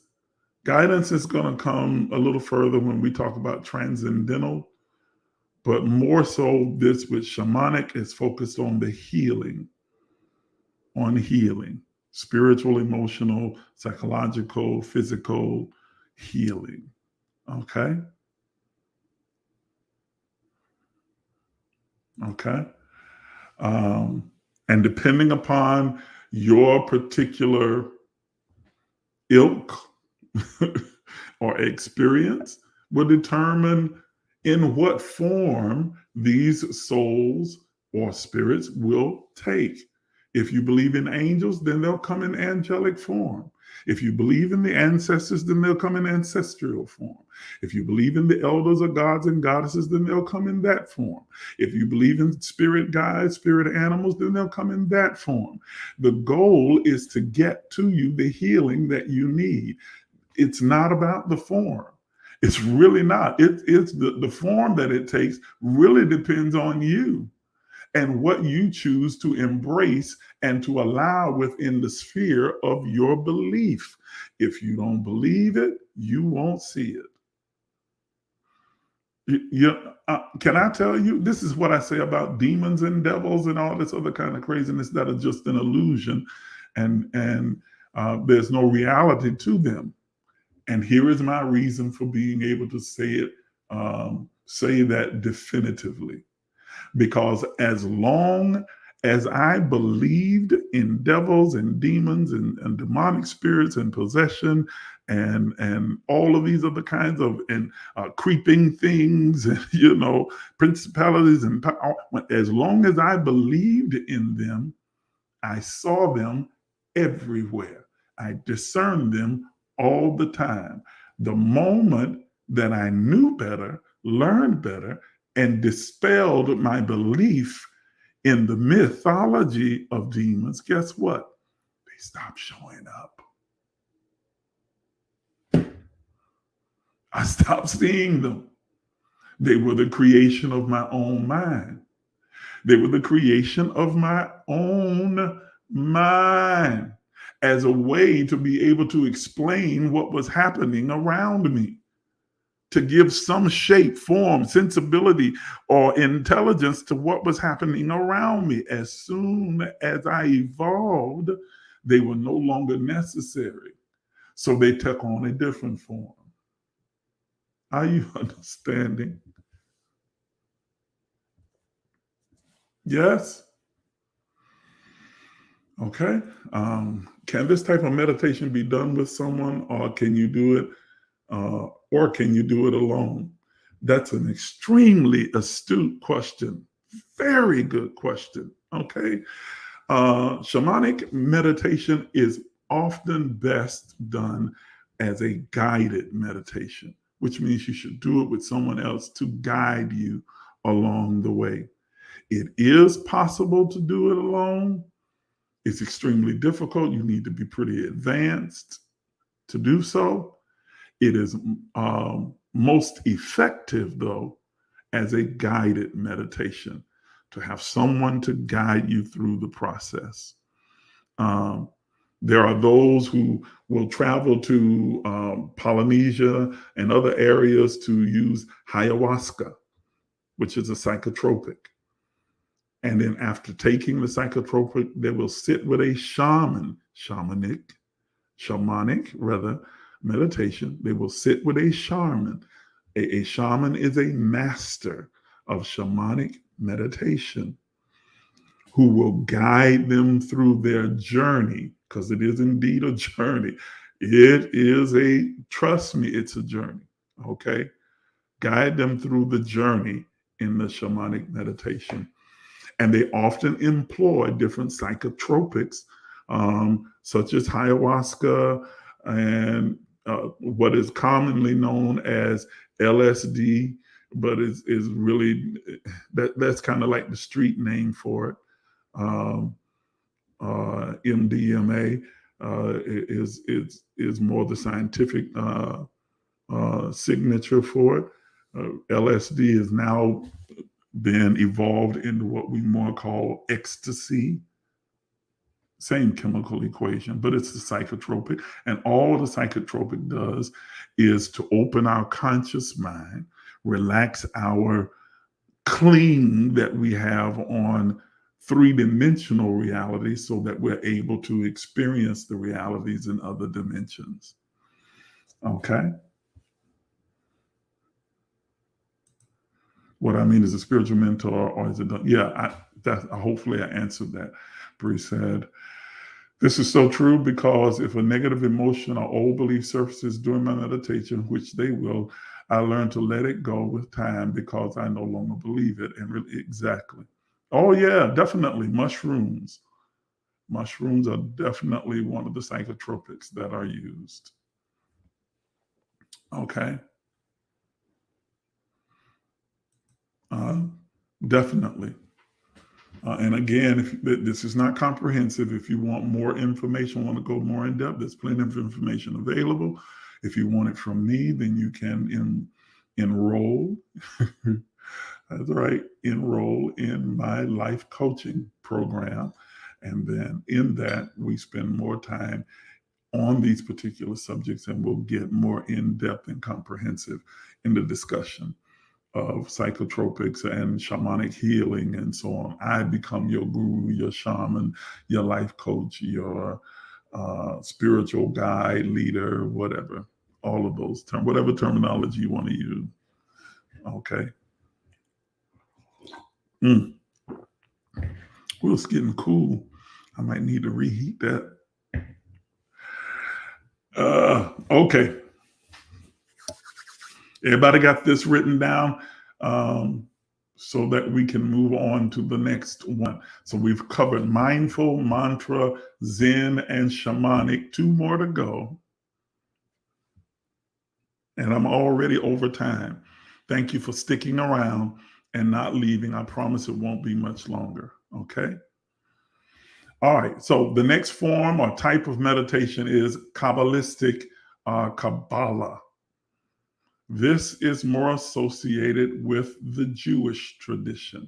B: Guidance is going to come a little further when we talk about transcendental, but more so this with shamanic is focused on the healing, spiritual, emotional, psychological, physical healing. Okay. Okay. And depending upon your particular ilk or experience will determine in what form these souls or spirits will take. If you believe in angels, then they'll come in angelic form. If you believe in the ancestors, then they'll come in ancestral form. If you believe in the elders or gods and goddesses, then they'll come in that form. If you believe in spirit guides, spirit animals, then they'll come in that form. The goal is to get to you the healing that you need. It's not about the form. It's really not. It's the form that it takes really depends on you and what you choose to embrace and to allow within the sphere of your belief. If you don't believe it, you won't see it. Can I tell you, this is what I say about demons and devils and all this other kind of craziness that are just an illusion and there's no reality to them. And here is my reason for being able to say that definitively. Because as long as I believed in devils and demons and demonic spirits and possession and all of these other kinds of creeping things and principalities and power, as long as I believed in them, I saw them everywhere. I discerned them all the time. The moment that I knew better, learned better, and dispelled my belief in the mythology of demons, guess what? They stopped showing up. I stopped seeing them. They were the creation of my own mind. They were the creation of my own mind as a way to be able to explain what was happening around me, to give some shape, form, sensibility, or intelligence to what was happening around me. As soon as I evolved, they were no longer necessary. So they took on a different form. Are you understanding? Yes? Okay. Can this type of meditation be done with someone, or can you do it alone? That's an extremely astute question. Very good question. Okay. Shamanic meditation is often best done as a guided meditation, which means you should do it with someone else to guide you along the way. It is possible to do it alone. It's extremely difficult. You need to be pretty advanced to do so. It is most effective, though, as a guided meditation, to have someone to guide you through the process. There are those who will travel to Polynesia and other areas to use ayahuasca, which is a psychotropic. And then after taking the psychotropic, they will sit with a shamanic meditation. They will sit with a shaman. A shaman is a master of shamanic meditation who will guide them through their journey, because it is indeed a journey. Trust me, it's a journey, okay? Guide them through the journey in the shamanic meditation. And they often employ different psychotropics, such as ayahuasca and what is commonly known as LSD, but is really that's kind of like the street name for it. MDMA is more the scientific signature for it. LSD is now been evolved into what we more call ecstasy. Same chemical equation, but it's the psychotropic. And all the psychotropic does is to open our conscious mind, relax our cling that we have on three-dimensional reality so that we're able to experience the realities in other dimensions. Okay? What I mean is a spiritual mentor, or is it done? Yeah, hopefully I answered that. Bree said, this is so true because if a negative emotion or old belief surfaces during my meditation, which they will, I learn to let it go with time because I no longer believe it. And really, exactly. Oh yeah, definitely. Mushrooms. Mushrooms are definitely one of the psychotropics that are used. Okay. Definitely. And again, if this is not comprehensive, if you want more information, want to go more in depth, there's plenty of information available. If you want it from me, then you can enroll. That's right, enroll in my life coaching program. And then in that, we spend more time on these particular subjects and we'll get more in depth and comprehensive in the discussion of psychotropics and shamanic healing and so on. I become your guru, your shaman, your life coach, your spiritual guide, leader, whatever. All of those terms, whatever terminology you want to use. Okay. Well, it's getting cool. I might need to reheat that. Okay. Everybody got this written down so that we can move on to the next one. So we've covered mindful, mantra, Zen, and shamanic. 2 more to go. And I'm already over time. Thank you for sticking around and not leaving. I promise it won't be much longer. Okay. All right. So the next form or type of meditation is Kabbalistic Kabbalah. This is more associated with the Jewish tradition.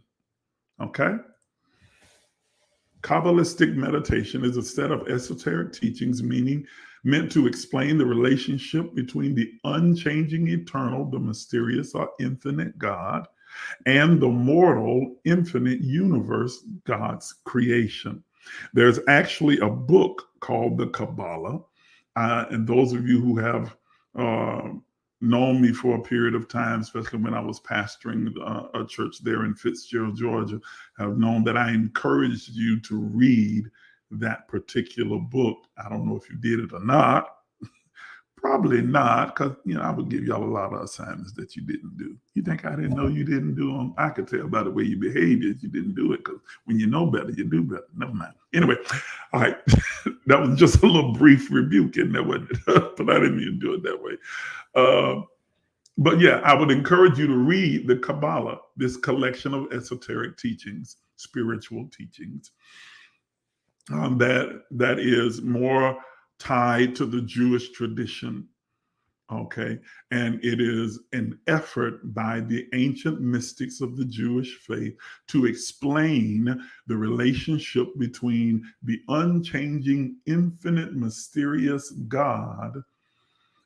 B: Okay? Kabbalistic meditation is a set of esoteric teachings meant to explain the relationship between the unchanging eternal, the mysterious or infinite God, and the mortal, infinite universe, God's creation. There's actually a book called the Kabbalah. And those of you who have known me for a period of time, especially when I was pastoring a church there in Fitzgerald, Georgia, have known that I encouraged you to read that particular book. I don't know if you did it or not. Probably not, because I would give y'all a lot of assignments that you didn't do. You think I didn't know you didn't do them? I could tell by the way you behave that you didn't do it, because when you know better, you do better. Never mind. Anyway, all right. That was just a little brief rebuke in there, wasn't it? But I didn't mean to do it that way. But yeah, I would encourage you to read the Kabbalah, this collection of esoteric teachings, spiritual teachings, that is more tied to the Jewish tradition. Okay. And it is an effort by the ancient mystics of the Jewish faith to explain the relationship between the unchanging, infinite, mysterious God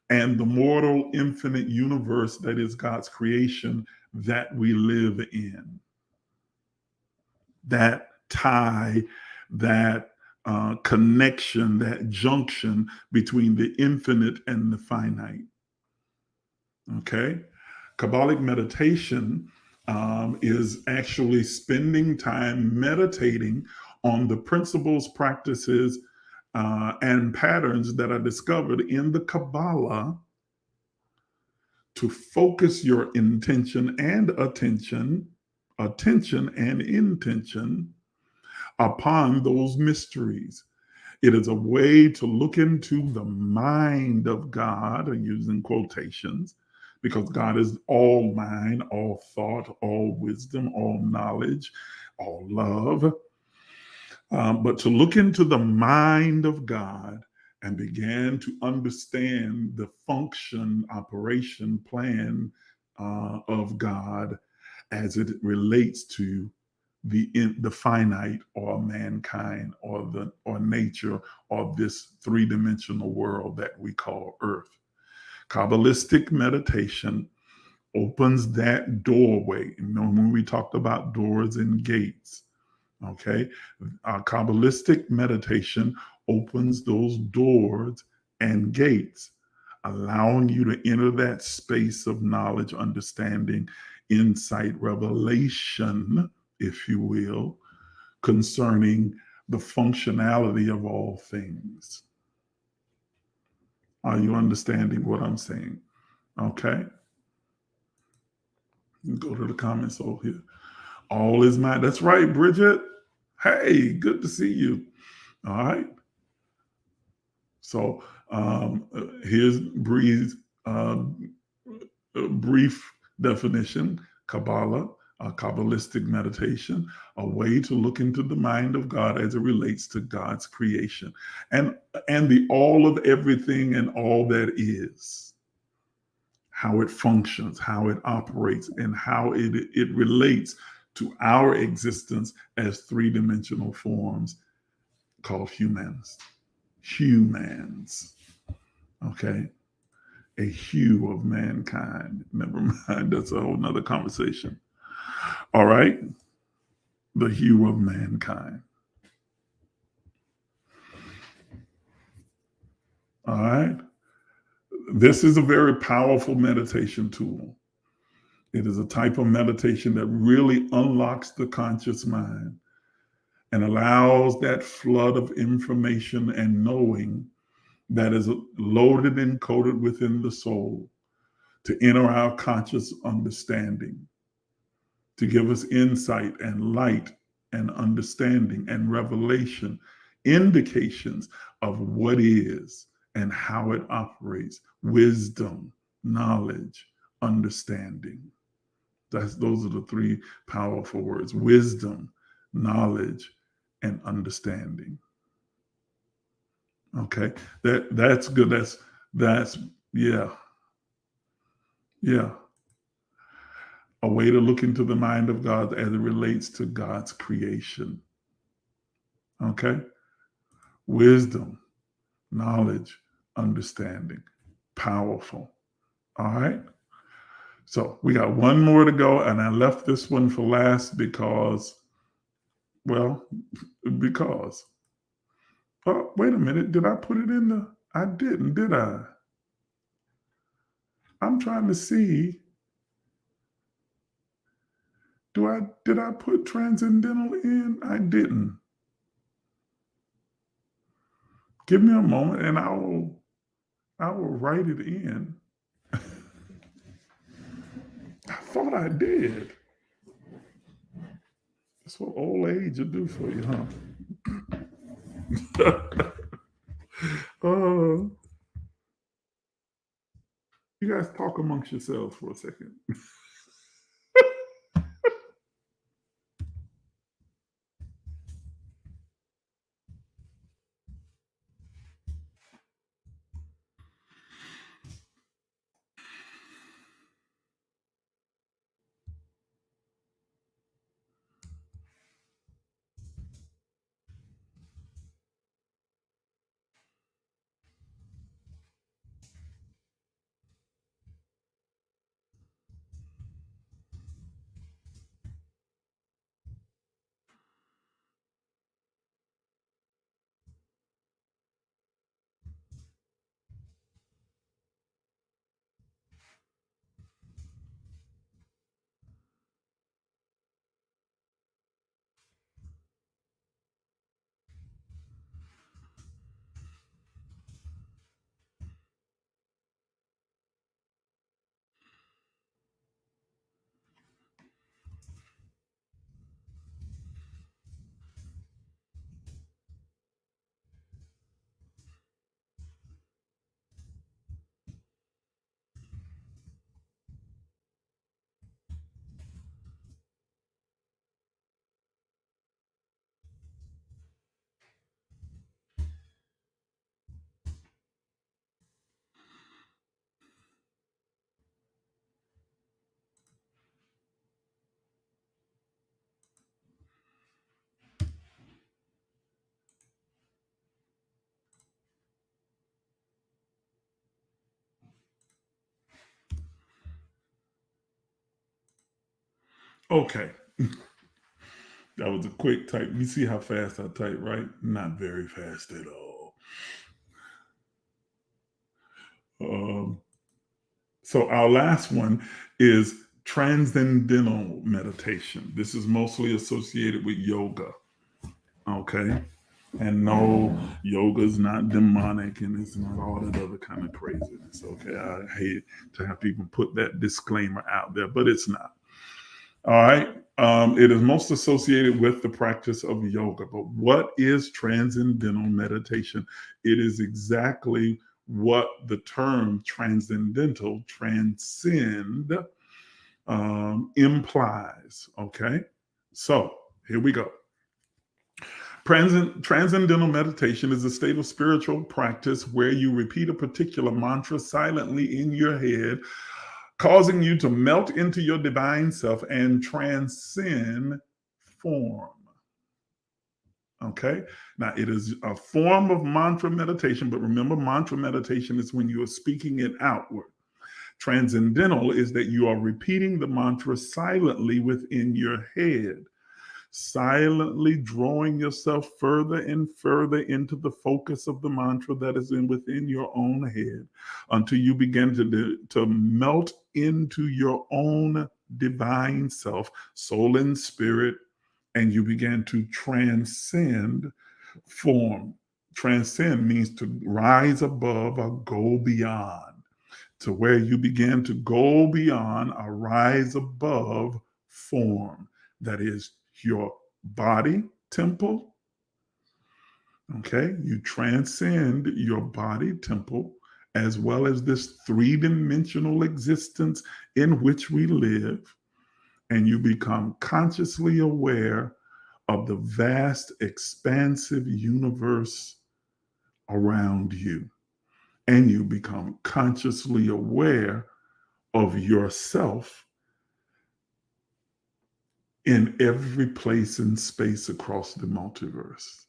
B: and the mortal, infinite universe that is God's creation that we live in. That tie, that connection, that junction between the infinite and the finite. Okay? Kabbalic meditation is actually spending time meditating on the principles, practices, and patterns that are discovered in the Kabbalah to focus your intention and attention and intention upon those mysteries. It is a way to look into the mind of God, using quotations, because God is all mind, all thought, all wisdom, all knowledge, all love. But to look into the mind of God and begin to understand the function, operation, plan of God as it relates to the finite or mankind or nature or this three-dimensional world that we call Earth. Kabbalistic meditation opens that doorway. You know, when we talked about doors and gates, okay, Kabbalistic meditation opens those doors and gates, allowing you to enter that space of knowledge, understanding, insight, revelation, if you will, concerning the functionality of all things. Are you understanding what I'm saying? Okay. Go to the comments over here. All is mine. That's right, Bridget. Hey, good to see you. All right. So here's Bree's brief definition: Kabbalah, Kabbalistic meditation, a way to look into the mind of God as it relates to God's creation and the all of everything and all that is, how it functions, how it operates, and how it relates to our existence as three-dimensional forms called humans. Okay, a hue of mankind. Never mind, that's a whole nother conversation. All right, the hue of mankind. All right, this is a very powerful meditation tool. It is a type of meditation that really unlocks the conscious mind and allows that flood of information and knowing that is loaded and coded within the soul to enter our conscious understanding, to give us insight and light and understanding and revelation, indications of what is and how it operates, wisdom, knowledge, understanding. Those are the three powerful words: wisdom, knowledge, and understanding. Okay, that's good. That's yeah. A way to look into the mind of God as it relates to God's creation. Okay, wisdom, knowledge, understanding, powerful. All right. So we got one more to go, and I left this one for last because. Oh, wait a minute. Did I put it in the? I didn't, did I? I'm trying to see. Did I put transcendental in? I didn't. Give me a moment and I will write it in. I thought I did. That's what old age will do for you, huh? You guys talk amongst yourselves for a second. Okay. That was a quick type. You see how fast I type, right? Not very fast at all. Um, so our last one is transcendental meditation. This is mostly associated with yoga. Okay. And no, yoga's not demonic and it's not all that other kind of craziness. Okay. I hate to have people put that disclaimer out there, but it's not. All right. It is most associated with the practice of yoga. But what is transcendental meditation? It is exactly what the term transcendental, transcend, implies. Okay. So here we go. Transcendental meditation is a state of spiritual practice where you repeat a particular mantra silently in your head, causing you to melt into your divine self and transcend form. Okay. Now, it is a form of mantra meditation, but remember, mantra meditation is when you are speaking it outward. Transcendental is that you are repeating the mantra silently within your head, silently drawing yourself further and further into the focus of the mantra that is within your own head until you begin to melt into your own divine self, soul and spirit, and you begin to transcend form. Transcend means to rise above or go beyond, to where you begin to go beyond or rise above form. That is your body temple. Okay, you transcend your body temple as well as this three-dimensional existence in which we live, and you become consciously aware of the vast, expansive universe around you. And you become consciously aware of yourself in every place and space across the multiverse.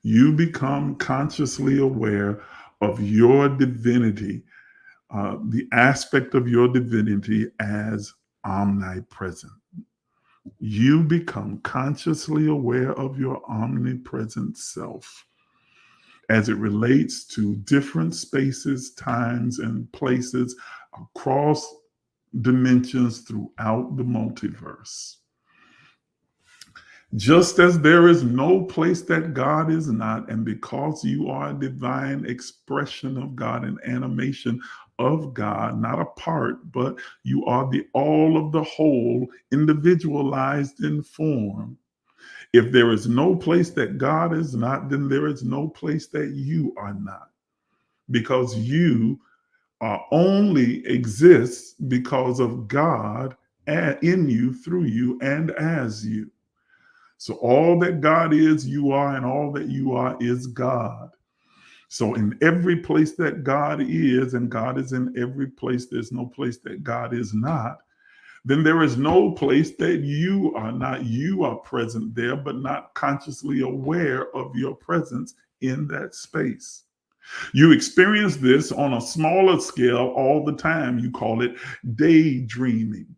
B: You become consciously aware of your divinity, the aspect of your divinity as omnipresent. You become consciously aware of your omnipresent self as it relates to different spaces, times, and places across dimensions throughout the multiverse. Just as there is no place that God is not, and because you are a divine expression of God, an animation of God, not a part, but you are the all of the whole, individualized in form. If there is no place that God is not, then there is no place that you are not, because you only exists because of God in you, through you, and as you. So all that God is, you are, and all that you are is God. So in every place that God is, and God is in every place, there's no place that God is not, then there is no place that you are not. You are present there, but not consciously aware of your presence in that space. You experience this on a smaller scale all the time. You call it daydreaming,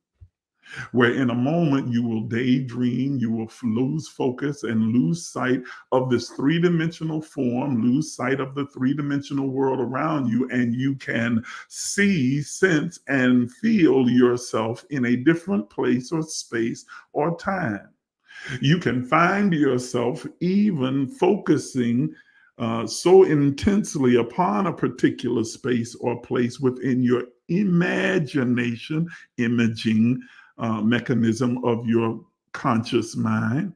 B: where in a moment you will daydream, you will lose focus and lose sight of this three-dimensional form, lose sight of the three-dimensional world around you, and you can see, sense, and feel yourself in a different place or space or time. You can find yourself even focusing so intensely upon a particular space or place within your imagination, imaging mechanism of your conscious mind,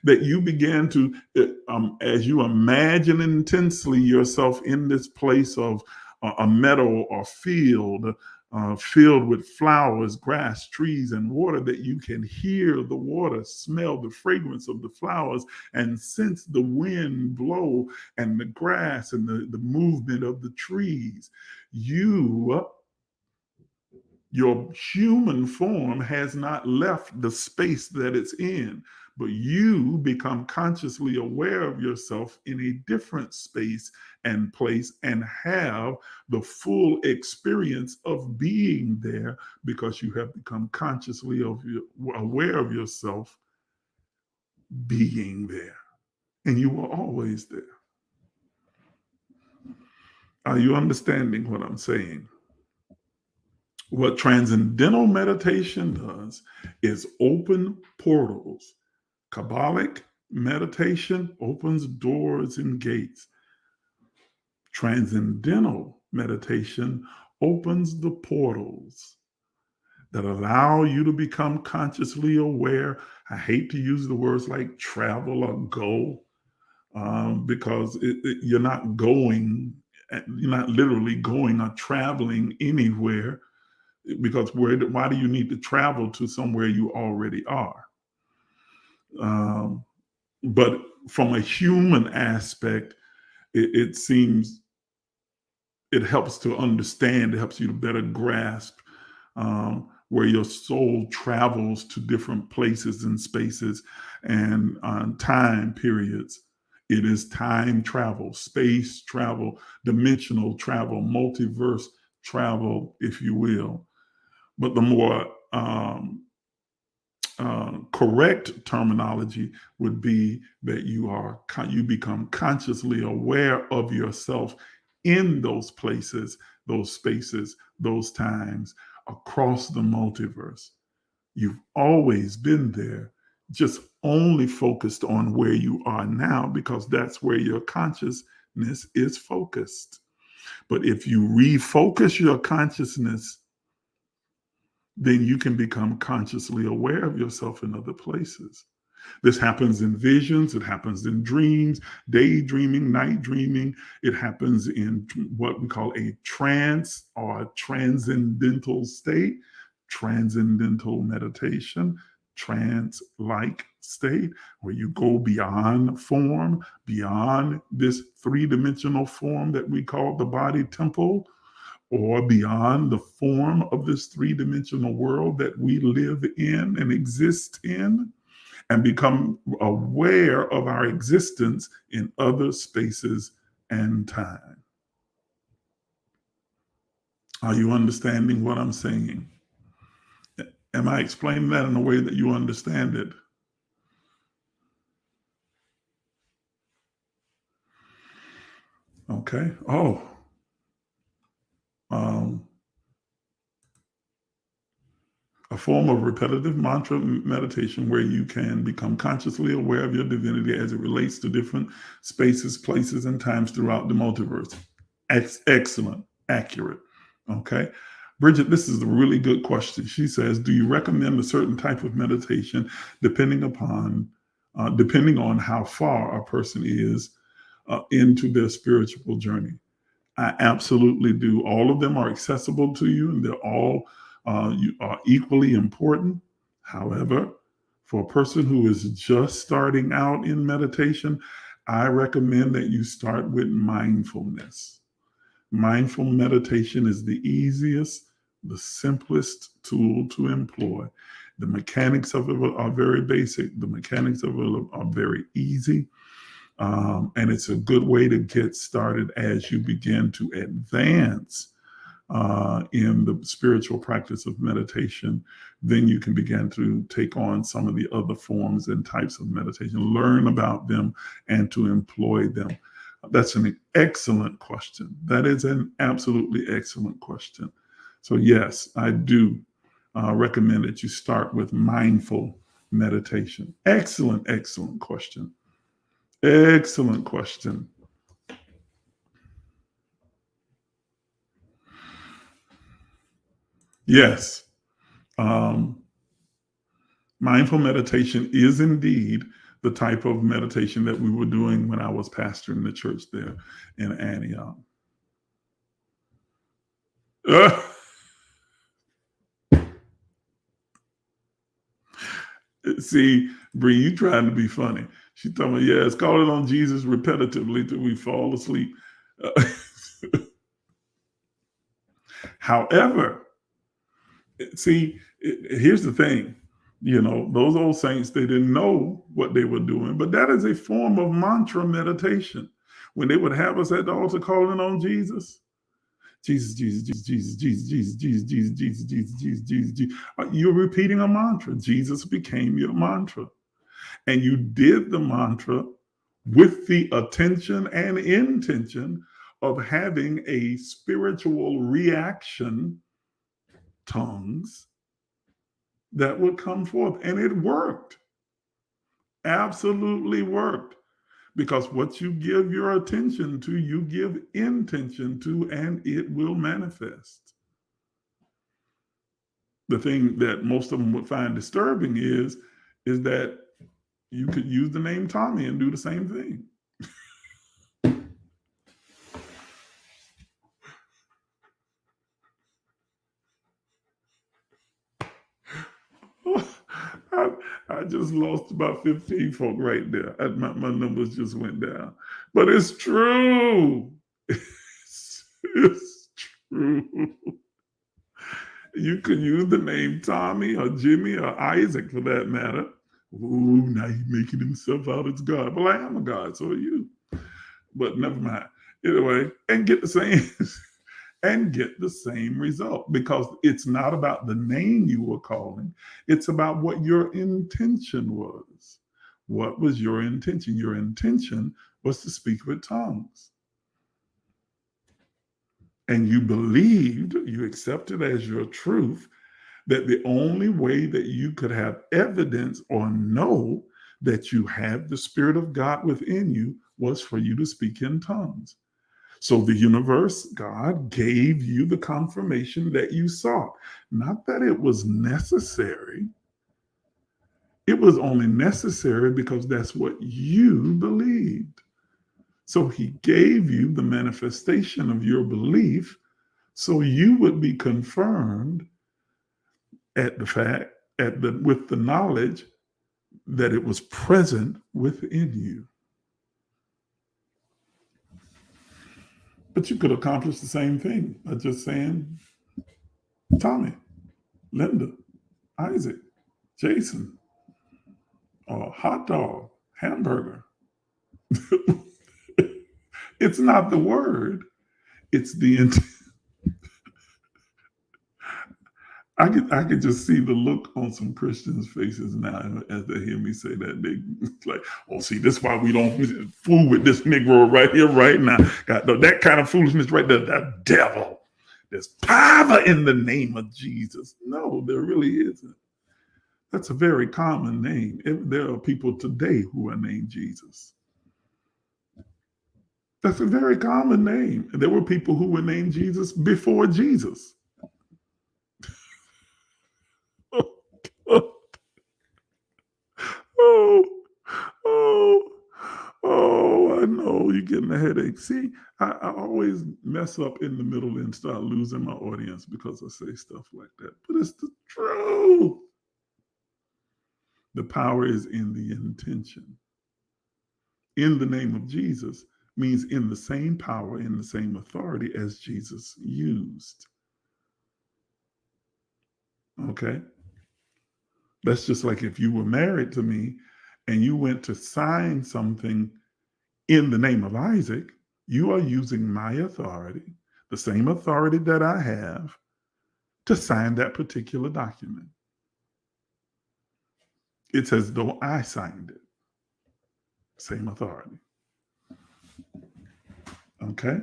B: that you begin to, as you imagine intensely yourself in this place of a meadow or field, filled with flowers, grass, trees, and water, that you can hear the water, smell the fragrance of the flowers, and sense the wind blow and the grass and the movement of the trees. Your human form has not left the space that it's in, but you become consciously aware of yourself in a different space and place and have the full experience of being there because you have become consciously aware of yourself being there. And you were always there. Are you understanding what I'm saying? What transcendental meditation does is open portals. Kabbalic meditation opens doors and gates. Transcendental meditation opens the portals that allow you to become consciously aware. I hate to use the words like travel or go, because you're not going, you're not literally going or traveling anywhere, because why do you need to travel to somewhere you already are? But from a human aspect, it seems it helps to understand, it helps you to better grasp where your soul travels to different places and spaces and time periods. It is time travel, space travel, dimensional travel, multiverse travel, if you will. But the more correct terminology would be that you become consciously aware of yourself in those places, those spaces, those times, across the multiverse. You've always been there, just only focused on where you are now because that's where your consciousness is focused. But if you refocus your consciousness, then you can become consciously aware of yourself in other places. This happens in visions, it happens in dreams, daydreaming, night dreaming. It happens in what we call a trance or a transcendental state, transcendental meditation, trance-like state, where you go beyond form, beyond this three-dimensional form that we call the body temple, or beyond the form of this three-dimensional world that we live in and exist in, and become aware of our existence in other spaces and time. Are you understanding what I'm saying? Am I explaining that in a way that you understand it? Okay. A form of repetitive mantra meditation where you can become consciously aware of your divinity as it relates to different spaces, places, and times throughout the multiverse. Excellent. Accurate. Okay. Bridget, this is a really good question. She says, do you recommend a certain type of meditation depending on how far a person is into their spiritual journey? I absolutely do. All of them are accessible to you, and they're all you are equally important. However, for a person who is just starting out in meditation, I recommend that you start with mindfulness. Mindful meditation is the easiest, the simplest tool to employ. The mechanics of it are very basic. The mechanics of it are very easy. And it's a good way to get started as you begin to advance in the spiritual practice of meditation. Then you can begin to take on some of the other forms and types of meditation, learn about them, and to employ them. That's an excellent question. That is an absolutely excellent question. So yes, I do recommend that you start with mindful meditation. Excellent, excellent question. Excellent question. Yes. Mindful meditation is indeed the type of meditation that we were doing when I was pastoring the church there in Antioch. See, Bree, you trying to be funny. She told me, yes, call it on Jesus repetitively till we fall asleep. However, see, here's the thing. You know, those old saints, they didn't know what they were doing, but that is a form of mantra meditation. When they would have us at the altar calling on Jesus, Jesus, Jesus, Jesus, Jesus, Jesus, Jesus, Jesus, Jesus, Jesus, Jesus, Jesus, Jesus. You're repeating a mantra. Jesus became your mantra. And you did the mantra with the attention and intention of having a spiritual reaction, tongues, that would come forth. And it worked. Absolutely worked. Because what you give your attention to, you give intention to, and it will manifest. The thing that most of them would find disturbing is that you could use the name Tommy and do the same thing. I just lost about 15 folk right there. My numbers just went down. But it's true. It's true. You could use the name Tommy or Jimmy or Isaac for that matter. Ooh, now he's making himself out as God. Well, I am a God, so are you. But never mind. Anyway, and get the same result, because it's not about the name you were calling. It's about what your intention was. What was your intention? Your intention was to speak with tongues. And you believed, you accepted as your truth, that the only way that you could have evidence or know that you had the Spirit of God within you was for you to speak in tongues. So the universe, God, gave you the confirmation that you sought. Not that it was necessary. It was only necessary because that's what you believed. So he gave you the manifestation of your belief so you would be confirmed with the knowledge that it was present within you. But you could accomplish the same thing by just saying, Tommy, Linda, Isaac, Jason, hot dog, hamburger. It's not the word, it's the intent. I could just see the look on some Christians' faces now as they hear me say that. They like, oh, see, this is why we don't fool with this Negro right here, right now. Got that kind of foolishness right there. That devil. There's power in the name of Jesus. No, there really isn't. That's a very common name. There are people today who are named Jesus. That's a very common name. There were people who were named Jesus before Jesus. I know you're getting a headache. See, I always mess up in the middle and start losing my audience because I say stuff like that. But it's the truth. The power is in the intention. In the name of Jesus means in the same power, in the same authority as Jesus used. Okay? That's just like if you were married to me and you went to sign something in the name of Isaac, you are using my authority, the same authority that I have, to sign that particular document. It's as though I signed it. Same authority. Okay?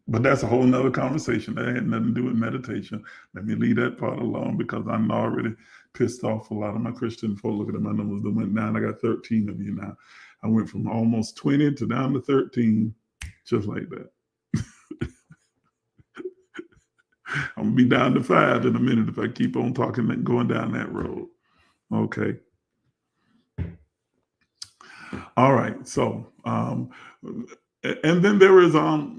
B: But that's a whole nother conversation. That had nothing to do with meditation. Let me leave that part alone because I'm already pissed off a lot of my Christian folk. Look at my numbers that went down. I got 13 of you now. I went from almost 20 to down to 13, just like that. I'm going to be down to 5 in a minute if I keep on talking and going down that road. Okay. All right. So, and then there is also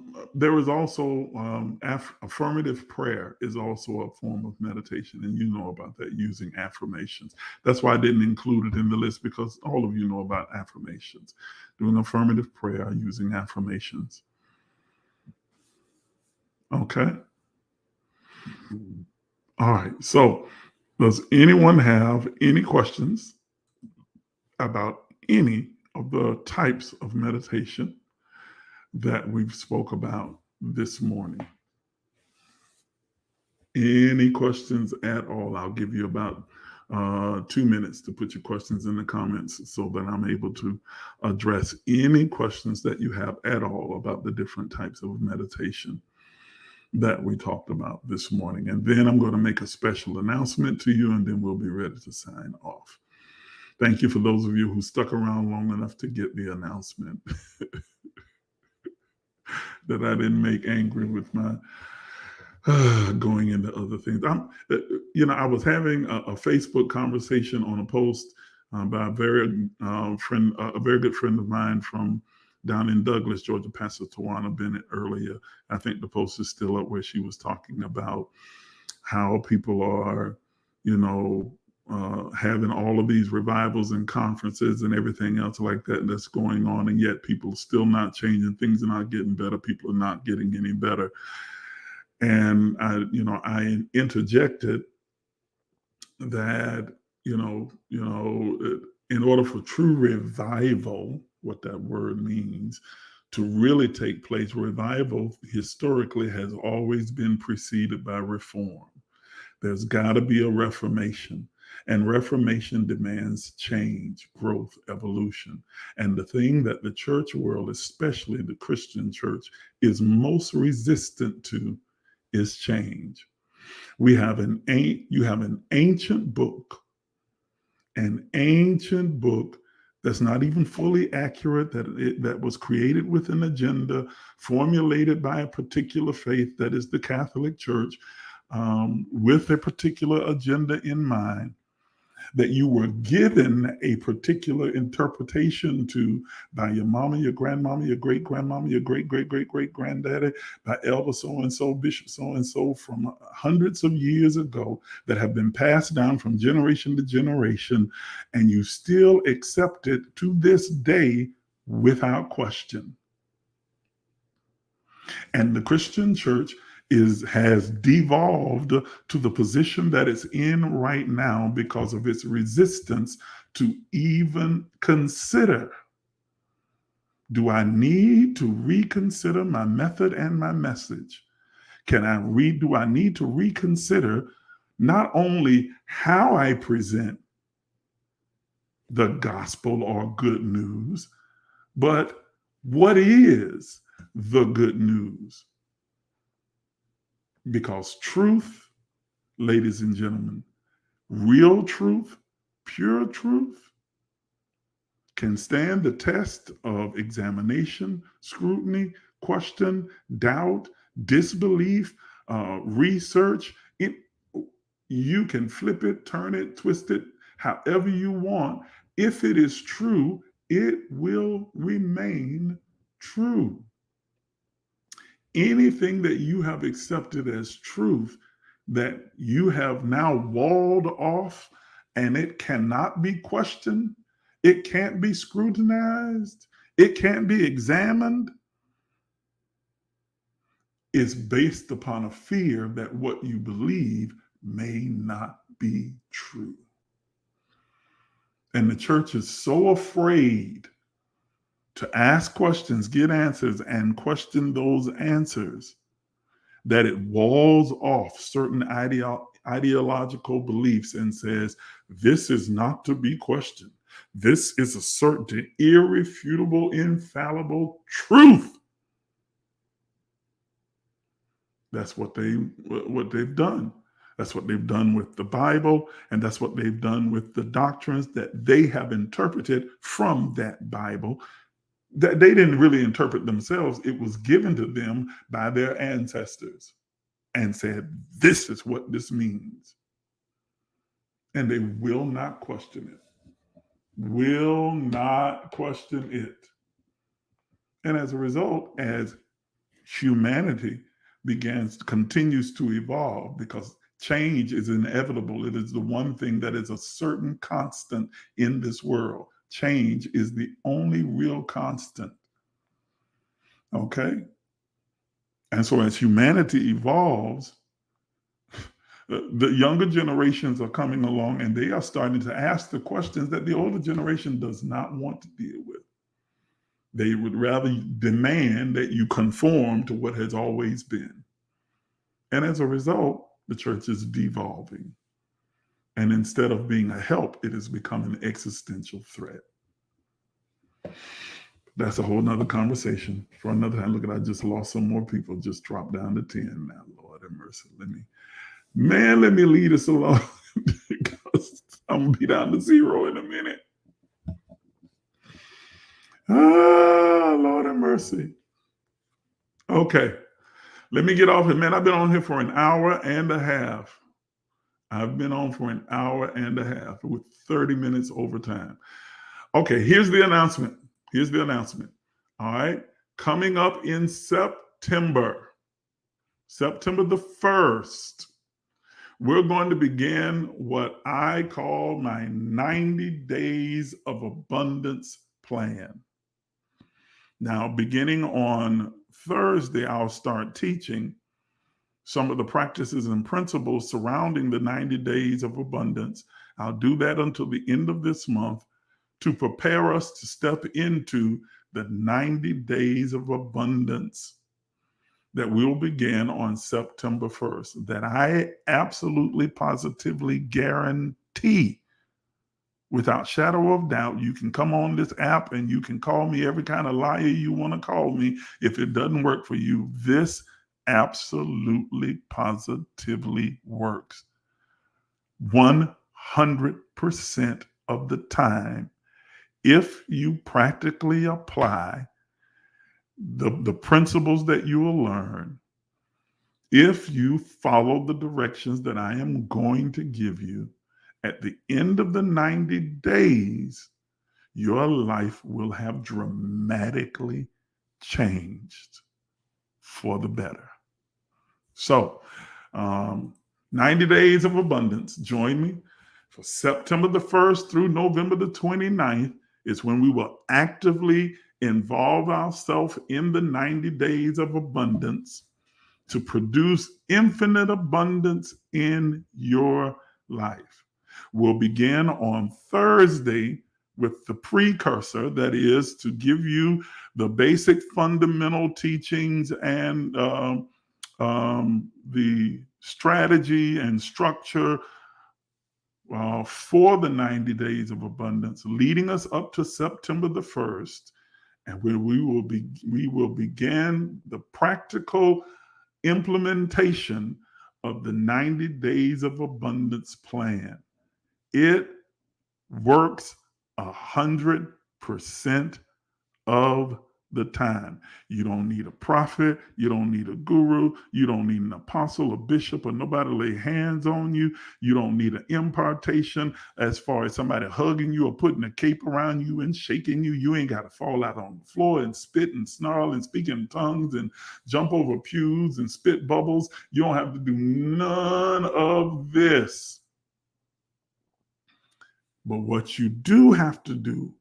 B: affirmative prayer is also a form of meditation, and you know about that, using affirmations. That's why I didn't include it in the list, because all of you know about affirmations. Doing affirmative prayer using affirmations. Okay. All right. So Does anyone have any questions about any of the types of meditation that we've spoke about this morning? Any questions at all? I'll give you about 2 minutes to put your questions in the comments so that I'm able to address any questions that you have at all about the different types of meditation that we talked about this morning. And then I'm going to make a special announcement to you, and then we'll be ready to sign off. Thank you for those of you who stuck around long enough to get the announcement that I didn't make angry with my going into other things. I was having a Facebook conversation on a post by a very good friend of mine from down in Douglas, Georgia, Pastor Tawana Bennett earlier. I think the post is still up, where she was talking about how people are, having all of these revivals and conferences and everything else like that that's going on, and yet people still not changing. Things are not getting better. People are not getting any better. And I interjected that, in order for true revival, what that word means, to really take place, revival historically has always been preceded by reform. There's got to be a reformation, and reformation demands change, growth, evolution. And the thing that the church world, especially the Christian church, is most resistant to is change. You have an ancient book that's not even fully accurate, that was created with an agenda, formulated by a particular faith, that is the Catholic Church, with a particular agenda in mind, that you were given a particular interpretation to by your mama, your grandmama, your great grandmama, your great great great great granddaddy, by elder so and so, bishop so and so, from hundreds of years ago, that have been passed down from generation to generation, and you still accept it to this day without question. And the Christian church has devolved to the position that it's in right now because of its resistance to even consider, do I need to reconsider my method and my message? Do I need to reconsider not only how I present the gospel or good news, but what is the good news? Because truth, ladies and gentlemen, real truth, pure truth, can stand the test of examination, scrutiny, question, doubt, disbelief, research. You can flip it, turn it, twist it, however you want. If it is true, it will remain true. Anything that you have accepted as truth that you have now walled off, and it cannot be questioned, it can't be scrutinized, it can't be examined, is based upon a fear that what you believe may not be true. And the church is so afraid to ask questions, get answers, and question those answers, that it walls off certain ideological beliefs and says, this is not to be questioned. This is a certain, irrefutable, infallible truth. That's what they've done. That's what they've done with the Bible, and that's what they've done with the doctrines that they have interpreted from that Bible. That they didn't really interpret themselves. It was given to them by their ancestors and said, this is what this means. And they will not question it. Will not question it. And as a result, as humanity continues to evolve, because change is inevitable. It is the one thing that is a certain constant in this world. Change is the only real constant. Okay? And so as humanity evolves, The younger generations are coming along and they are starting to ask the questions that the older generation does not want to deal with. They would rather demand that you conform to what has always been. And as a result, the church is devolving. And instead of being a help, it has become an existential threat. That's a whole nother conversation for another time. Look at, I just lost some more people, just dropped down to 10 now. Lord have mercy. Let me lead us along because I'm gonna be down to 0 in a minute. Lord have mercy. Okay, let me get off it. Man, I've been on here for an hour and a half. I've been on for an hour and a half with 30 minutes overtime. Okay, here's the announcement. All right, coming up in September the 1st, we're going to begin what I call my 90 days of abundance plan. Now, beginning on Thursday, I'll start teaching some of the practices and principles surrounding the 90 days of abundance. I'll do that until the end of this month to prepare us to step into the 90 days of abundance that will begin on September 1st, that I absolutely positively guarantee, without shadow of doubt. You can come on this app and you can call me every kind of liar you want to call me. If it doesn't work for you, this absolutely positively works 100% of the time if you practically apply the principles that you will learn. If you follow the directions that I am going to give you, at the end of the 90 days, your life will have dramatically changed for the better. So, 90 days of abundance. Join me for September the 1st through November the 29th is when we will actively involve ourselves in the 90 days of abundance to produce infinite abundance in your life. We'll begin on Thursday with the precursor, that is to give you the basic fundamental teachings and the strategy and structure for the 90 days of abundance, leading us up to September the 1st, and where we will begin the practical implementation of the 90 days of abundance plan. It works 100% of the time. You don't need a prophet. You don't need a guru. You don't need an apostle, a bishop, or nobody lay hands on you. You don't need an impartation as far as somebody hugging you or putting a cape around you and shaking you. You ain't got to fall out on the floor and spit and snarl and speak in tongues and jump over pews and spit bubbles. You don't have to do none of this. But what you do have to do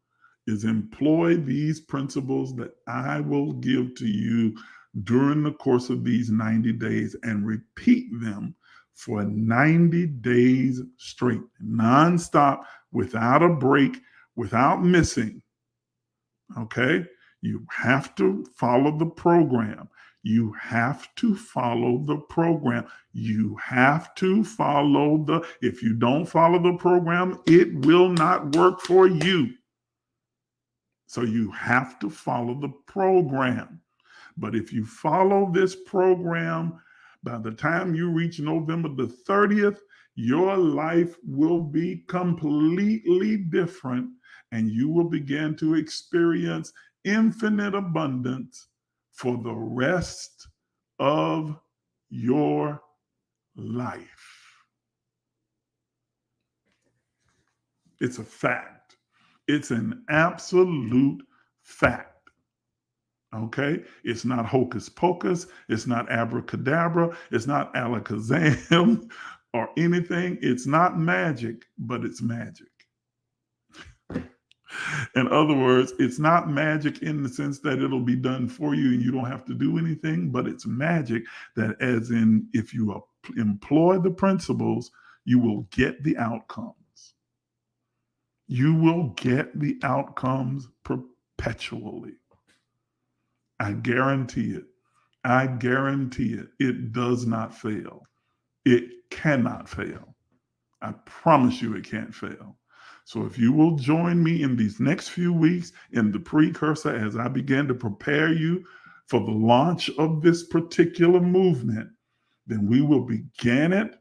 B: is employ these principles that I will give to you during the course of these 90 days and repeat them for 90 days straight, nonstop, without a break, without missing. Okay? You have to follow the program. You have to follow the program. You have to follow if you don't follow the program, it will not work for you. So you have to follow the program. But if you follow this program, by the time you reach November the 30th, your life will be completely different and you will begin to experience infinite abundance for the rest of your life. It's a fact. It's an absolute fact. Okay? It's not hocus pocus. It's not abracadabra. It's not alakazam or anything. It's not magic, but it's magic. In other words, it's not magic in the sense that it'll be done for you and you don't have to do anything, but it's magic that as in if you employ the principles, you will get the outcomes. You will get the outcomes perpetually. I guarantee it. I guarantee it. It does not fail. It cannot fail. I promise you it can't fail. So if you will join me in these next few weeks in the precursor as I begin to prepare you for the launch of this particular movement, then we will begin it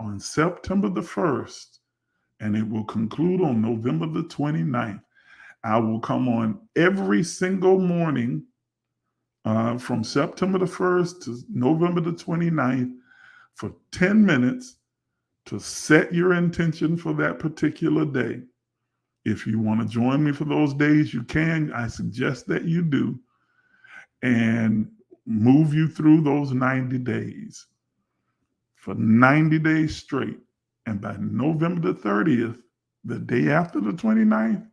B: on September the 1st and it will conclude on November the 29th. I will come on every single morning from September the 1st to November the 29th for 10 minutes to set your intention for that particular day. If you want to join me for those days, you can. I suggest that you do, and move you through those 90 days for 90 days straight. And by November the 30th, the day after the 29th,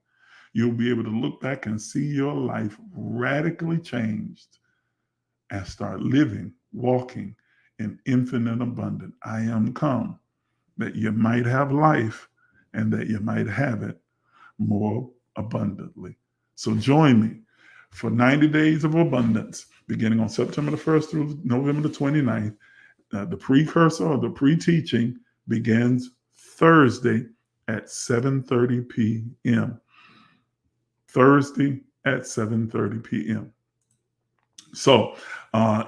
B: you'll be able to look back and see your life radically changed and start living, walking in infinite abundance. I am come that you might have life and that you might have it more abundantly. So join me for 90 days of abundance, beginning on September the 1st through November the 29th. The precursor or the pre-teaching begins Thursday at 7:30 p.m. Thursday at 7:30 p.m. So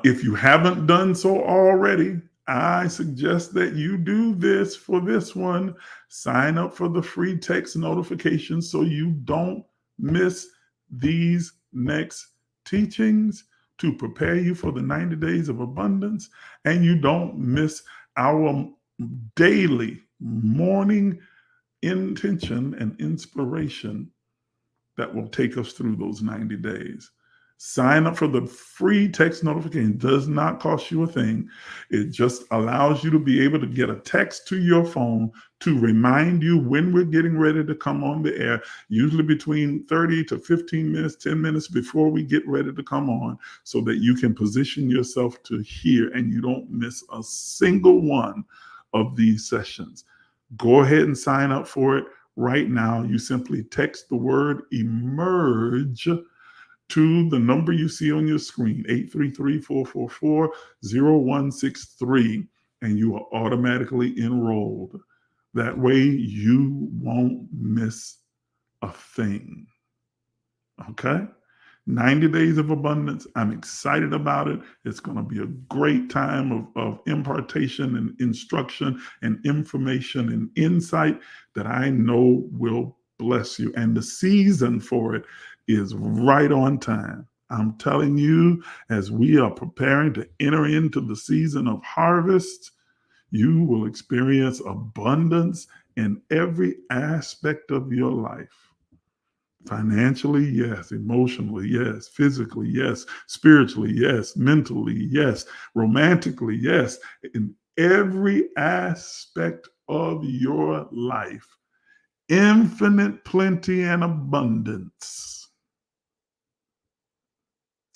B: if you haven't done so already, I suggest that you do this for this one. Sign up for the free text notifications so you don't miss these next teachings to prepare you for the 90 days of abundance, and you don't miss our daily morning intention and inspiration that will take us through those 90 days. Sign up for the free text notification. It does not cost you a thing. It just allows you to be able to get a text to your phone to remind you when we're getting ready to come on the air, usually between 30 to 15 minutes, 10 minutes before we get ready to come on, so that you can position yourself to hear and you don't miss a single one of these sessions. Go ahead and sign up for it right now. You simply text the word emerge to the number you see on your screen, 833-444-0163, and you are automatically enrolled. That way you won't miss a thing. Okay? 90 days of abundance. I'm excited about it. It's going to be a great time of impartation and instruction and information and insight that I know will bless you. And the season for it is right on time. I'm telling you, as we are preparing to enter into the season of harvest, you will experience abundance in every aspect of your life. Financially, yes. Emotionally, yes. Physically, yes. Spiritually, yes. Mentally, yes. Romantically, yes. In every aspect of your life, infinite plenty and abundance.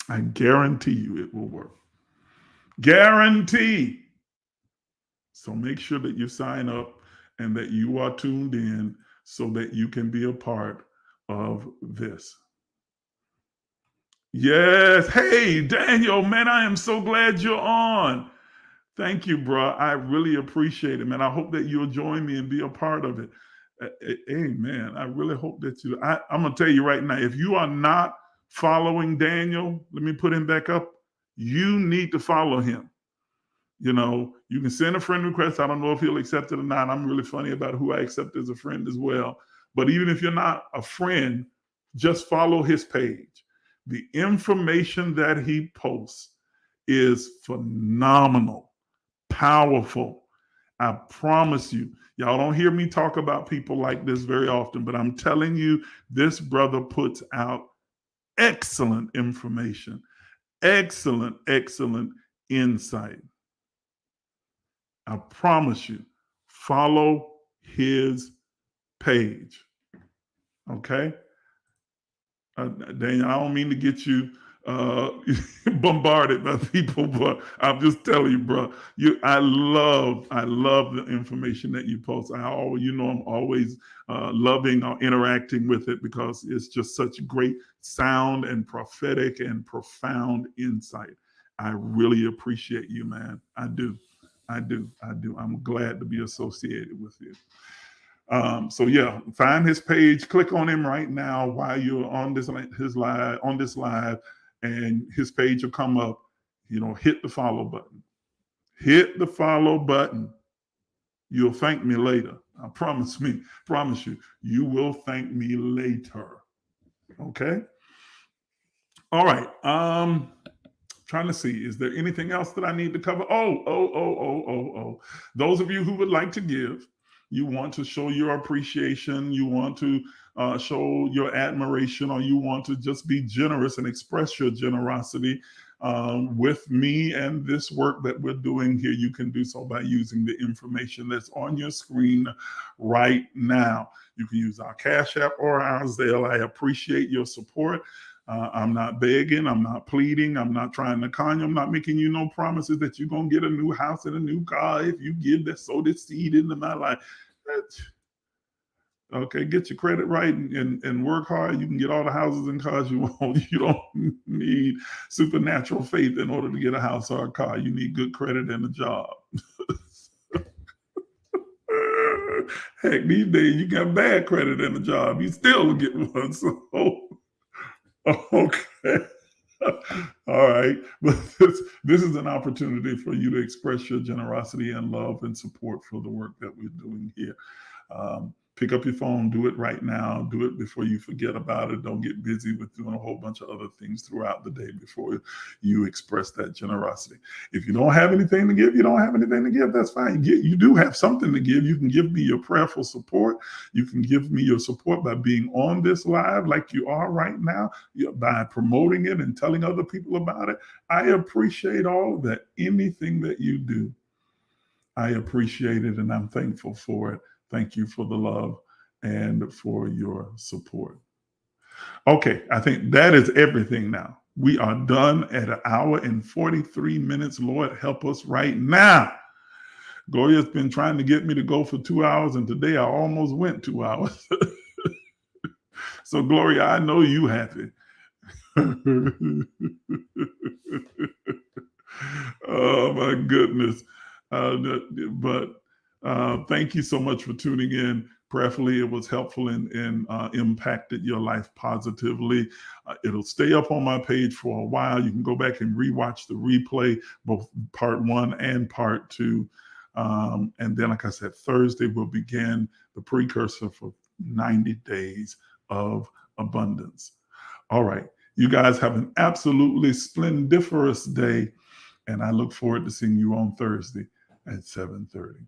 B: I guarantee you it will work. Guarantee. So make sure that you sign up and that you are tuned in so that you can be a part of this. Yes. Hey, Daniel, man, I am so glad you're on. Thank you, bro. I really appreciate it, man. I hope that you'll join me and be a part of it. Hey, man, I really hope that I'm going to tell you right now, if you are not following Daniel, let me put him back up. You need to follow him. You know, you can send a friend request. I don't know if he'll accept it or not. I'm really funny about who I accept as a friend as well. But even if you're not a friend, just follow his page. The information that he posts is phenomenal, powerful. I promise you. Y'all don't hear me talk about people like this very often, but I'm telling you, this brother puts out excellent information, excellent insight. I promise you, follow his page. Okay? Daniel, I don't mean to get you bombarded by people, but I'm just telling you, bro. I love the information that you post. I'm always loving or interacting with it because it's just such great sound and prophetic and profound insight. I really appreciate you, man. I do. I'm glad to be associated with you. So yeah, find his page, click on him right now while you're on this live, and his page will come up. Hit the follow button. Hit the follow button. You'll thank me later. I promise you, you will thank me later. Okay. All right. Trying to see, is there anything else that I need to cover? Oh. Those of you who would like to give, you want to show your appreciation, you want to show your admiration, or you want to just be generous and express your generosity with me and this work that we're doing here, you can do so by using the information that's on your screen right now. You can use our Cashapp or our Zelle. I appreciate your support. I'm not begging, I'm not pleading, I'm not trying to con you, I'm not making you no promises that you're going to get a new house and a new car if you give that sow this seed into my life. Okay, get your credit right and work hard. You can get all the houses and cars you want. You don't need supernatural faith in order to get a house or a car. You need good credit and a job. Heck, these days you got bad credit and a job. You still get one. So, okay. All right. But this is an opportunity for you to express your generosity and love and support for the work that we're doing here. Pick up your phone, do it right now, do it before you forget about it. Don't get busy with doing a whole bunch of other things throughout the day before you express that generosity. If you don't have anything to give, you don't have anything to give. That's fine. You do have something to give. You can give me your prayerful support. You can give me your support by being on this live like you are right now, by promoting it and telling other people about it. I appreciate all of that. Anything that you do, I appreciate it and I'm thankful for it. Thank you for the love and for your support. Okay, I think that is everything now. We are done at 1 hour and 43 minutes. Lord, help us right now. Gloria's been trying to get me to go for 2 hours, and today I almost went 2 hours. So, Gloria, I know you happy. Oh, my goodness. Thank you so much for tuning in. Prayerfully, it was helpful and impacted your life positively. It'll stay up on my page for a while. You can go back and rewatch the replay, both part 1 and part 2. And then, like I said, Thursday we'll begin the precursor for 90 days of abundance. All right. You guys have an absolutely splendiferous day. And I look forward to seeing you on Thursday at 7:30.